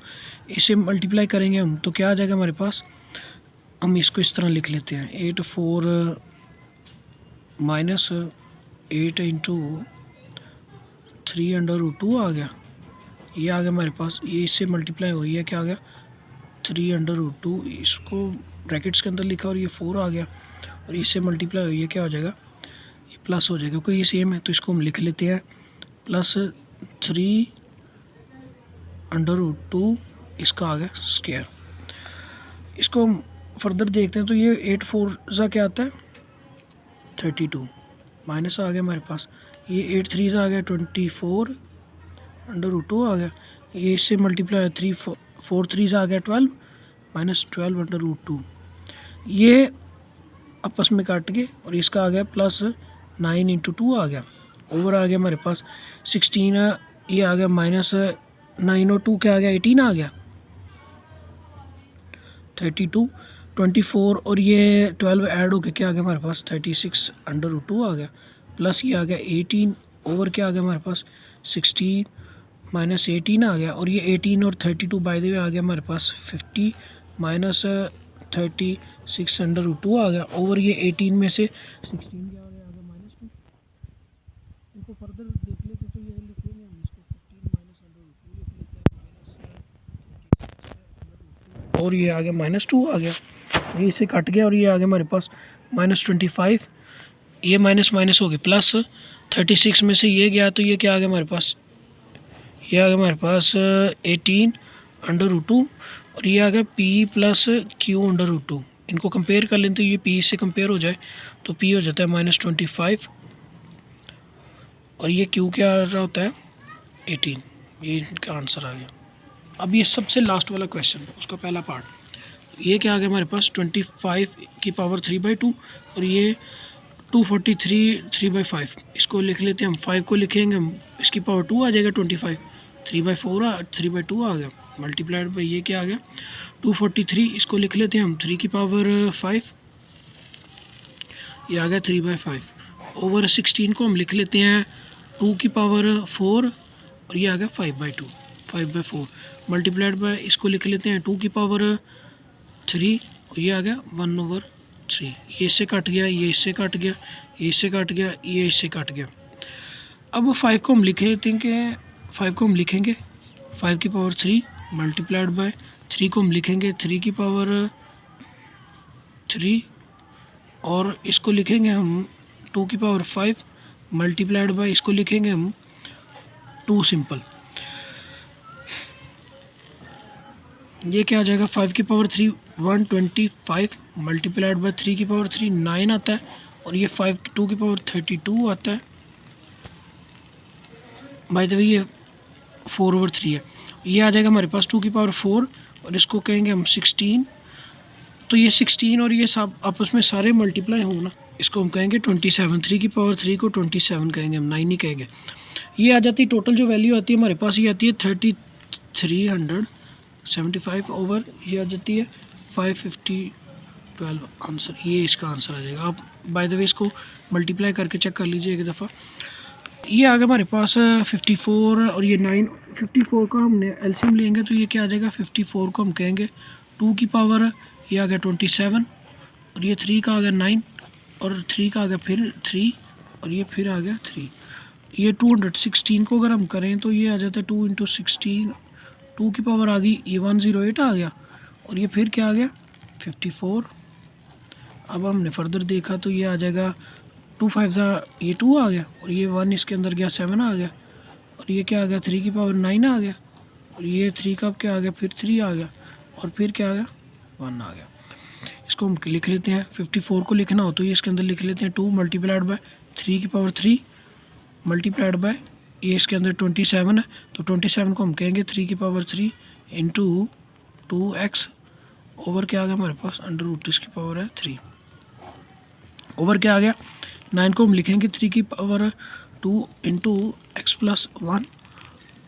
S1: इससे मल्टीप्लाई करेंगे हम तो क्या आ जाएगा हमारे पास, हम इसको इस तरह लिख लेते हैं 8 4 माइनस 8 इंटू 3√2 आ गया। ये आ गया हमारे पास, ये इससे मल्टीप्लाई हुई है, क्या आ गया 3√2, इसको ब्रैकेट्स के अंदर लिखा और ये 4 आ गया और इससे मल्टीप्लाई हुई है, क्या हो जाएगा, ये प्लस हो जाएगा क्योंकि ये सेम है तो इसको हम लिख लेते हैं प्लस 3√2, इसका आ गया स्क्वायर। इसको हम फर्दर देखते हैं तो ये 8 4 ज़ा क्या आता है 32 माइनस आ गया हमारे पास, ये 8 3 ज़ा आ गया 24√2 आ गया, ये इससे मल्टीप्लाई 3 4 3 ज़ा आ गया 12 माइनस 12√2, ये आपस में काट के और इसका आ गया प्लस 9 इंटू 2 आ गया, ओवर आ गया हमारे पास 16, ये आ गया माइनस 9 और 2 क्या आ गया 18 आ गया 32, 24 और ये 12 ऐड होके क्या आ गया हमारे पास 36√2 आ गया, प्लस ये आ गया 18 ओवर क्या आ गया हमारे पास 16 माइनस 18 आ गया और ये 18 और 32 बाय द वे आ गया हमारे पास 50 माइनस 36√2 आ गया, ओवर ये 18 में से 16 क्या आ गया माइनस 2। इनको फर्दर देख लेते तो ये लिखेंगे हम इसको 15 माइनस √2 लिख लेते हैं माइनस और ये आ गया माइनस 2 आ गया, ये इसे कट गया और ये आ गया हमारे पास माइनस 25, ये माइनस माइनस हो गया प्लस 36 में से ये गया तो ये क्या आ गया हमारे पास, ये आ गया हमारे पास 18√2 और ये आ गया p प्लस q√2। इनको कंपेयर कर लें तो ये p से कंपेयर हो जाए तो p हो जाता है माइनस 25 और ये q क्या आ रहा होता है 18, ये इनका आंसर आ गया। अब ये सबसे लास्ट वाला क्वेश्चन, उसका पहला पार्ट, ये क्या आ गया हमारे पास 25 की पावर 3/2 और ये 243 3/5, इसको लिख लेते हैं हम, 5 को लिखेंगे हम इसकी पावर 2 आ जाएगा 25, 3/2 आ गया मल्टीप्लाइड बाई ये क्या आ गया 243, इसको लिख लेते हैं हम 3 की पावर 5, ये आ गया 3/5 ओवर 16 को हम लिख लेते हैं 2 की पावर 4 और ये आ गया 5/4 मल्टीप्लाइड बाय इसको लिख लेते हैं 2 की पावर 3 और ये आ गया 1/3, ये इससे कट गया, ये इससे कट गया, ये इससे कट गया, ये इससे कट गया। अब 5 को हम लिखेंगे 5 की पावर 3 मल्टीप्लाइड बाय 3 को हम लिखेंगे 3 की पावर 3 और इसको लिखेंगे हम 2 की पावर 5 मल्टीप्लाइड बाय इसको लिखेंगे हम 2 सिंपल, ये क्या आ जाएगा 5 की पावर 3 125 मल्टीप्लाइड बाय 3 की पावर 3 9 आता है और ये 2 की पावर 32 आता है, बाय द वे ये 4/3 है, ये आ जाएगा हमारे पास 2 की पावर 4 और इसको कहेंगे हम 16, तो ये 16 और ये सब आपस में सारे मल्टीप्लाई हों ना, इसको हम कहेंगे 27, 3 की पावर 3 को 27 कहेंगे हम, 9 नहीं कहेंगे। ये आ जाती है टोटल जो वैल्यू आती है हमारे पास, ये आती है 3375 ओवर ये आ जाती है 550 आंसर, ये इसका आंसर आ जाएगा। आप बाय द वे इसको मल्टीप्लाई करके चेक कर लीजिए एक दफ़ा। ये आ गया हमारे पास 54 और ये 9, 54 का हमने एलसीएम लेंगे तो ये क्या आ जाएगा 54 को हम कहेंगे 2 की पावर, ये आ गया 27 और ये 3 का आ गया 9 और 3 का आ गया फिर 3 और ये फिर आ गया 3, ये 216 को अगर हम करें तो ये आ जाता है 2 × 16, 2 की पावर आ गई ये 108 आ गया और ये फिर क्या आ गया 54। अब हमने फर्दर देखा तो ये आ जाएगा 2 5 ये 2 आ गया और ये 1 इसके अंदर गया 7 आ गया और ये क्या आ गया 3 की पावर 9 आ गया और ये 3 का क्या आ गया फिर 3 आ गया और फिर क्या आ गया 1 आ गया। इसको हम लिख लेते हैं, 54 को लिखना हो तो ये इसके अंदर लिख लेते हैं 2 मल्टीप्लाइड बाय 3 की पावर 3 मल्टीप्लाइड बाय ये इसके अंदर 27 है तो 27 को हम कहेंगे 3 की पावर 3 इंटू 2x ओवर क्या आ गया हमारे पास √, इसकी पावर है 3 ओवर क्या आ गया 9 को हम लिखेंगे 3 की पावर 2 इंटू x + 1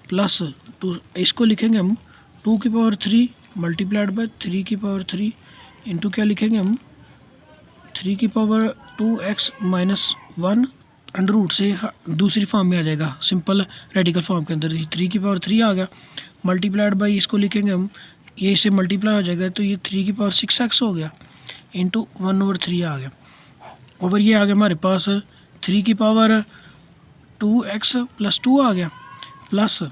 S1: प्लस 2, इसको लिखेंगे हम 2 की पावर 3 मल्टीप्लाइड बाय 3 की पावर 3 इंटू क्या लिखेंगे हम 3 की power 2x minus 1 under root से दूसरी फॉर्म में आ जाएगा, सिंपल रेडिकल फॉर्म के अंदर 3 की पावर 3 आ गया, मल्टीप्लाइड बाई इसको लिखेंगे हम, ये इससे मल्टीप्लाई हो जाएगा तो ये 3 की पावर 6x हो गया इंटू 1/3 आ गया, ओवर ये आ गया हमारे पास 3 की पावर 2x प्लस 2 आ गया, प्लस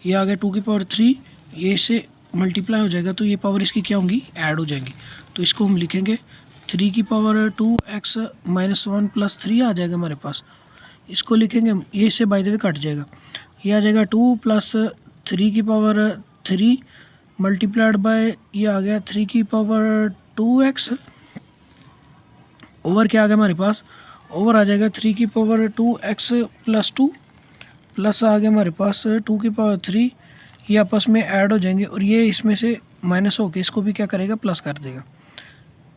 S1: ये आ गया 2 की पावर 3, ये इससे मल्टीप्लाई हो जाएगा तो ये पावर इसकी क्या होंगी, ऐड हो जाएंगी, तो इसको हम लिखेंगे 3 की पावर 2x माइनस 1 प्लस 3 आ जाएगा हमारे पास, इसको लिखेंगे हम, ये इससे बाय द वे कट जाएगा, ये आ जाएगा 2 प्लस 3 की पावर 3 मल्टीप्लाइड बाय ये आ गया 3 की पावर 2x, ओवर क्या आ गया हमारे पास, ओवर आ जाएगा 3 की पावर 2x प्लस 2 प्लस आ गया हमारे पास 2 की पावर 3, ये आपस में ऐड हो जाएंगे और ये इसमें से माइनस होके इसको भी क्या करेगा, प्लस कर देगा,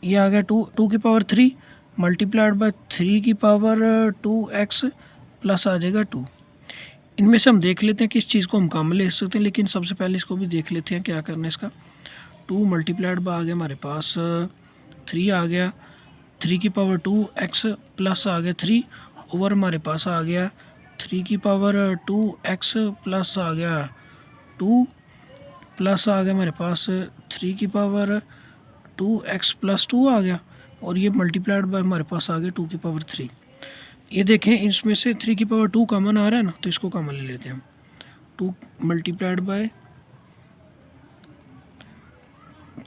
S1: ये आ गया 2 की पावर 3 मल्टीप्लाइड बाय 3 की पावर 2x प्लस आ जाएगा 2। इनमें से हम देख लेते हैं कि इस चीज़ को हम कॉमन ले सकते हैं, लेकिन सबसे पहले इसको भी देख लेते हैं क्या करना है इसका। 2 मल्टीप्लाइड बाय आ गया हमारे पास 3 आ गया, 3 की पावर 2x प्लस आ गया 3 ओवर हमारे पास आ गया 3 की पावर 2x प्लस आ गया 2 प्लस आ गया हमारे पास 3 की पावर 2x प्लस 2 आ गया, और ये मल्टीप्लाइड बाय हमारे पास आ गया 2 की पावर 3। ये देखें इसमें से 3 की पावर 2 कॉमन आ रहा है ना, तो इसको कॉमन ले लेते हैं हम, 2 मल्टीप्लाइड बाय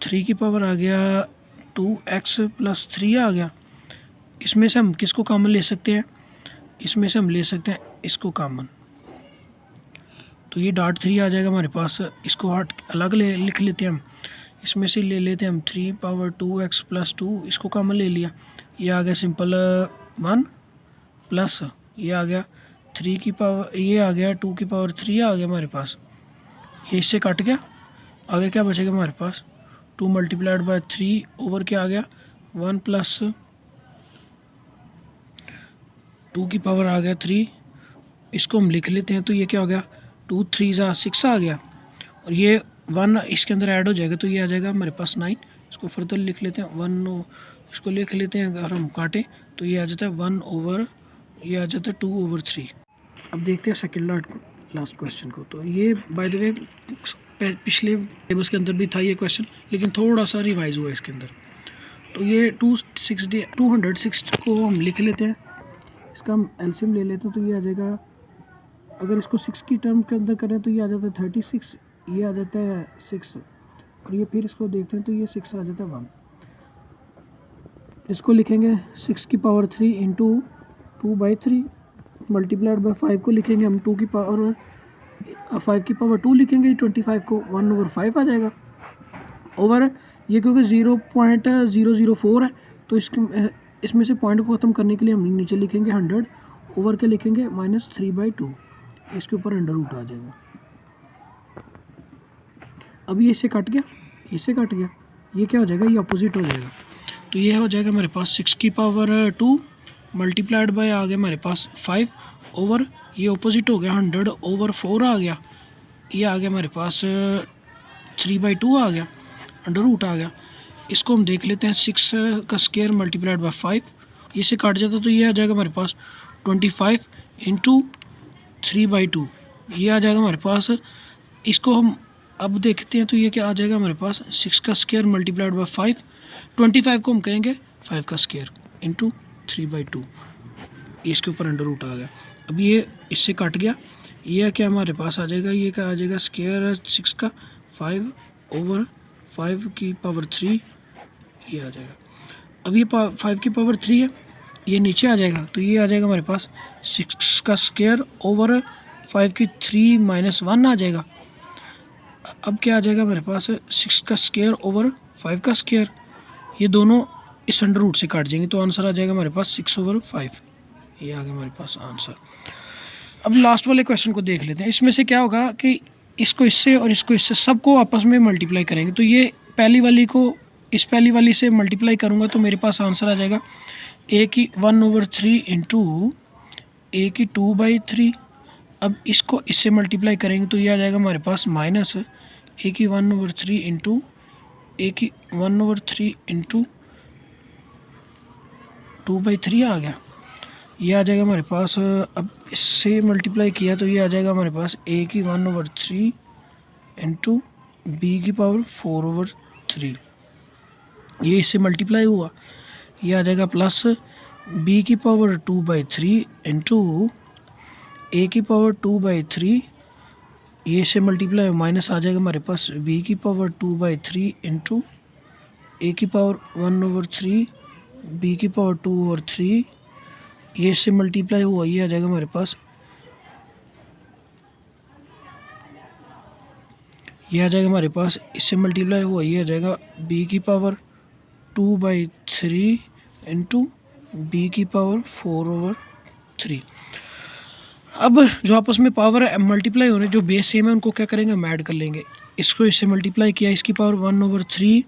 S1: 3 की पावर आ गया 2x प्लस 3 आ गया, इसमें से हम किसको कॉमन ले सकते हैं, इसमें से हम ले सकते हैं इसको कॉमन, तो ये डॉट 3 आ जाएगा हमारे पास, इसको हट अलग लिख लेते हैं हम, इसमें से ले लेते हैं हम 3 पावर 2x प्लस 2, इसको कॉमन ले लिया, ये आ गया सिंपल 1 प्लस ये आ गया 3 की पावर, ये आ गया 2 की पावर 3 आ गया हमारे पास, ये इससे कट गया, आगे क्या बचेगा हमारे पास 2 मल्टीप्लाइड बाय 3 ओवर क्या आ गया 1 प्लस 2 की पावर आ गया 3, इसको हम लिख लेते हैं तो ये क्या हो गया 2 3 6 आ गया, और ये 1 इसके अंदर ऐड हो जाएगा तो ये आ जाएगा हमारे पास 9, इसको फर्दर लिख लेते हैं 1, इसको लिख लेते हैं, अगर हम काटें तो ये आ जाता है 1 ओवर, ये आ जाता है 2/3। अब देखते हैं सेकेंड लास्ट क्वेश्चन को, तो ये बाय द वे पिछले टेबल्स के अंदर भी था ये क्वेश्चन, लेकिन थोड़ा सा रिवाइज हुआ इसके अंदर, तो ये 206 को हम लिख लेते हैं, इसका हम एलसीएम ले लेते हैं, तो ये आ जाएगा, अगर इसको 6 की टर्म के अंदर करें तो ये आ जाता है 36, ये आ जाता है 6, और ये फिर इसको देखते हैं तो ये 6 आ जाता है 1, इसको लिखेंगे 6 की पावर 3 इंटू 2/3 मल्टीप्लाइड बाय 5 को लिखेंगे हम 2 की पावर 5 की पावर 2 लिखेंगे, 25 को 1/5 आ जाएगा, ओवर ये क्योंकि 0.004 है तो इसमें से पॉइंट को ख़त्म करने के लिए हम नीचे लिखेंगे 100 ओवर के लिखेंगे -3/2, इसके ऊपर अंडर रूट आ जाएगा। अब ये इससे कट गया, इससे कट गया, ये क्या हो जाएगा, ये अपोजिट हो जाएगा, तो ये हो जाएगा हमारे पास 6 की पावर 2 मल्टीप्लाइड बाय आ गया हमारे पास 5 ओवर, ये अपोजिट हो गया 100 ओवर 4 आ गया, ये आ गया हमारे पास 3/2 आ गया, अंडर रूट आ गया, इसको हम देख लेते हैं 6 का स्क्वायर मल्टीप्लाइड बाय 5, ये से काट जाता तो ये आ जाएगा हमारे पास 25 इंटू 3/2, ये आ जाएगा हमारे पास, इसको हम अब देखते हैं तो ये क्या आ जाएगा हमारे पास 6 का स्क्वायर मल्टीप्लाइड बाय 5, 25 को हम कहेंगे 5 का स्क्वायर इंटू 3/2, इसके ऊपर अंडर रूट आ गया, अब ये इससे कट गया, ये क्या हमारे पास आ जाएगा, ये क्या आ जाएगा स्क्वायर 6 का 5 ओवर 5 की पावर 3, ये आ जाएगा, अब ये 5 की पावर 3 है, ये नीचे आ जाएगा तो ये आ जाएगा हमारे पास 6 का स्क्वायर ओवर 5 की 3 - 1 आ जाएगा, अब क्या आ जाएगा हमारे पास 6 का स्क्वायर ओवर 5 का स्क्वायर, ये दोनों इस अंडर रूट से काट जाएंगे तो आंसर आ जाएगा हमारे पास 6/5, ये आ गया हमारे पास आंसर। अब लास्ट वाले क्वेश्चन को देख लेते हैं, इसमें से क्या होगा कि इसको इससे और इसको इससे सबको आपस में मल्टीप्लाई करेंगे, तो ये पहली वाली को इस पहली वाली से मल्टीप्लाई करूँगा तो मेरे पास आंसर आ जाएगा a की 1/3 इंटू a की 2/3, अब इसको इससे मल्टीप्लाई करेंगे तो ये आ जाएगा हमारे पास माइनस ए की 1/3 इंटू ए की 1/3 इंटू 2/3 आ गया। ये आ जाएगा हमारे पास। अब इससे मल्टीप्लाई किया तो ये आ जाएगा हमारे पास ए की 1/3 इंटू बी की पावर 4/3। ये इससे मल्टीप्लाई हुआ, ये आ जाएगा प्लस बी की पावर 2/3 इंटू ए की पावर 2/3। ये इससे मल्टीप्लाई माइनस आ जाएगा हमारे पास बी की पावर 2/3 इंटू ए की पावर 1/3 बी की पावर 2/3। ये इससे मल्टीप्लाई हुआ, ये आ जाएगा हमारे पास, ये आ जाएगा हमारे पास, इससे मल्टीप्लाई हुआ, ये आ जाएगा बी की पावर 2/3 इंटू बी की पावर 4/3। अब जो आपस में पावर है मल्टीप्लाई होने, जो बेस सेम है उनको क्या करेंगे, हम ऐड कर लेंगे। इसको इससे मल्टीप्लाई किया, इसकी पावर 1/3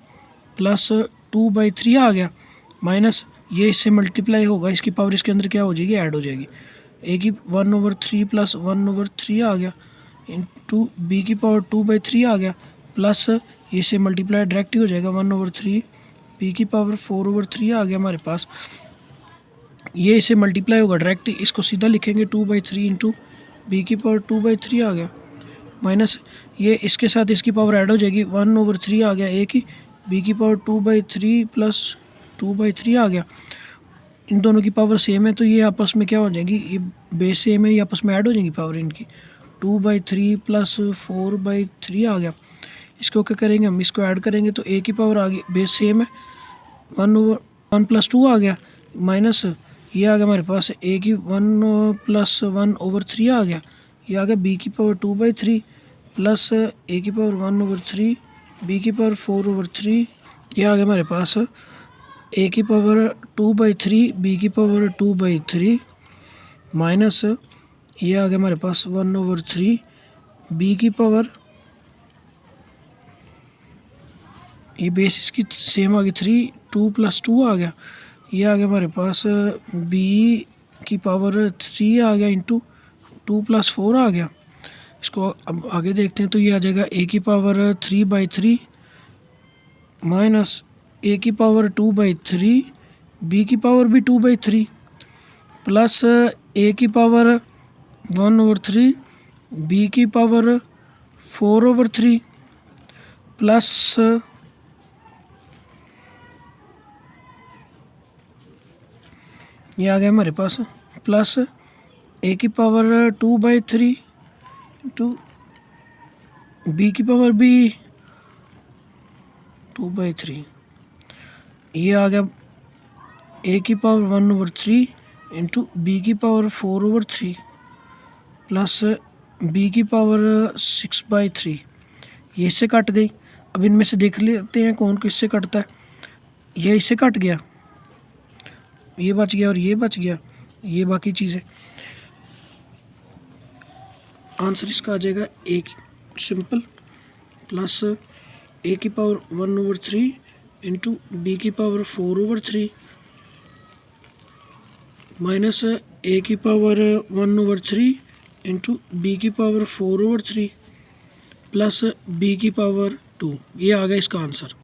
S1: प्लस 2/3 आ गया, माइनस ये इससे मल्टीप्लाई होगा, इसकी पावर इसके अंदर क्या हो जाएगी, ऐड हो जाएगी। ए की 1/3 प्लस 1/3 आ गया इंटू बी की पावर 2/3 आ गया, प्लस ये से मल्टीप्लाई डायरेक्ट ही हो जाएगा 1/3 बी की पावर 4/3 आ गया हमारे पास। ये इसे मल्टीप्लाई होगा डायरेक्ट, इसको सीधा लिखेंगे 2/3 इंटू बी की पावर 2/3 आ गया, माइनस ये इसके साथ इसकी पावर ऐड हो जाएगी 1/3 आ गया ए की, बी की पावर 2/3 प्लस 2/3 आ गया। इन दोनों की पावर सेम है तो ये आपस में क्या हो जाएगी, ये बेस सेम है, ये आपस में ऐड हो जाएंगी पावर इनकी। 2/3 प्लस 4/3 आ गया। इसको क्या करेंगे, हम इसको ऐड करेंगे तो ए की पावर आ गई, बेस सेम है, 1 + 2 आ गया, माइनस ये आ गया हमारे पास ए की 1 + 1/3 आ गया, ये आ गया बी की पावर 2/3 प्लस ए की पावर 1/3 बी की पावर 4/3। ये आ गया हमारे पास ए की पावर 2/3 बी की पावर 2/3 माइनस ये आ गया हमारे पास 1/3 बी की पावर, ये बेस इसकी सेम आ गई 3, 2 + 2 आ गया, ये आ गया हमारे पास बी की पावर 3 आ गया इंटू 2 + 4 आ गया। इसको अब आगे देखते हैं तो ये आ जाएगा ए की पावर 3/3 माइनस ए की पावर 2/3 बी की पावर भी 2/3 प्लस ए की पावर 1/3 बी की पावर 4/3 प्लस ये आ गया हमारे पास प्लस ए की पावर 2/3 टू बी की पावर भी 2/3। ये आ गया ए की पावर 1/3 इंटू बी की पावर 4/3 प्लस बी की पावर 6/3। ये इससे कट गई। अब इनमें से देख लेते हैं कौन किससे कटता है। ये इससे कट गया, ये बच गया और ये बच गया, ये बाकी चीज़ें। आंसर इसका आ जाएगा एक सिंपल प्लस ए की पावर 1/3 इंटू बी की पावर 4/3 माइनस ए की पावर 1/3 इंटू बी की पावर 4/3 प्लस बी की पावर 2। ये आ गया इसका आंसर।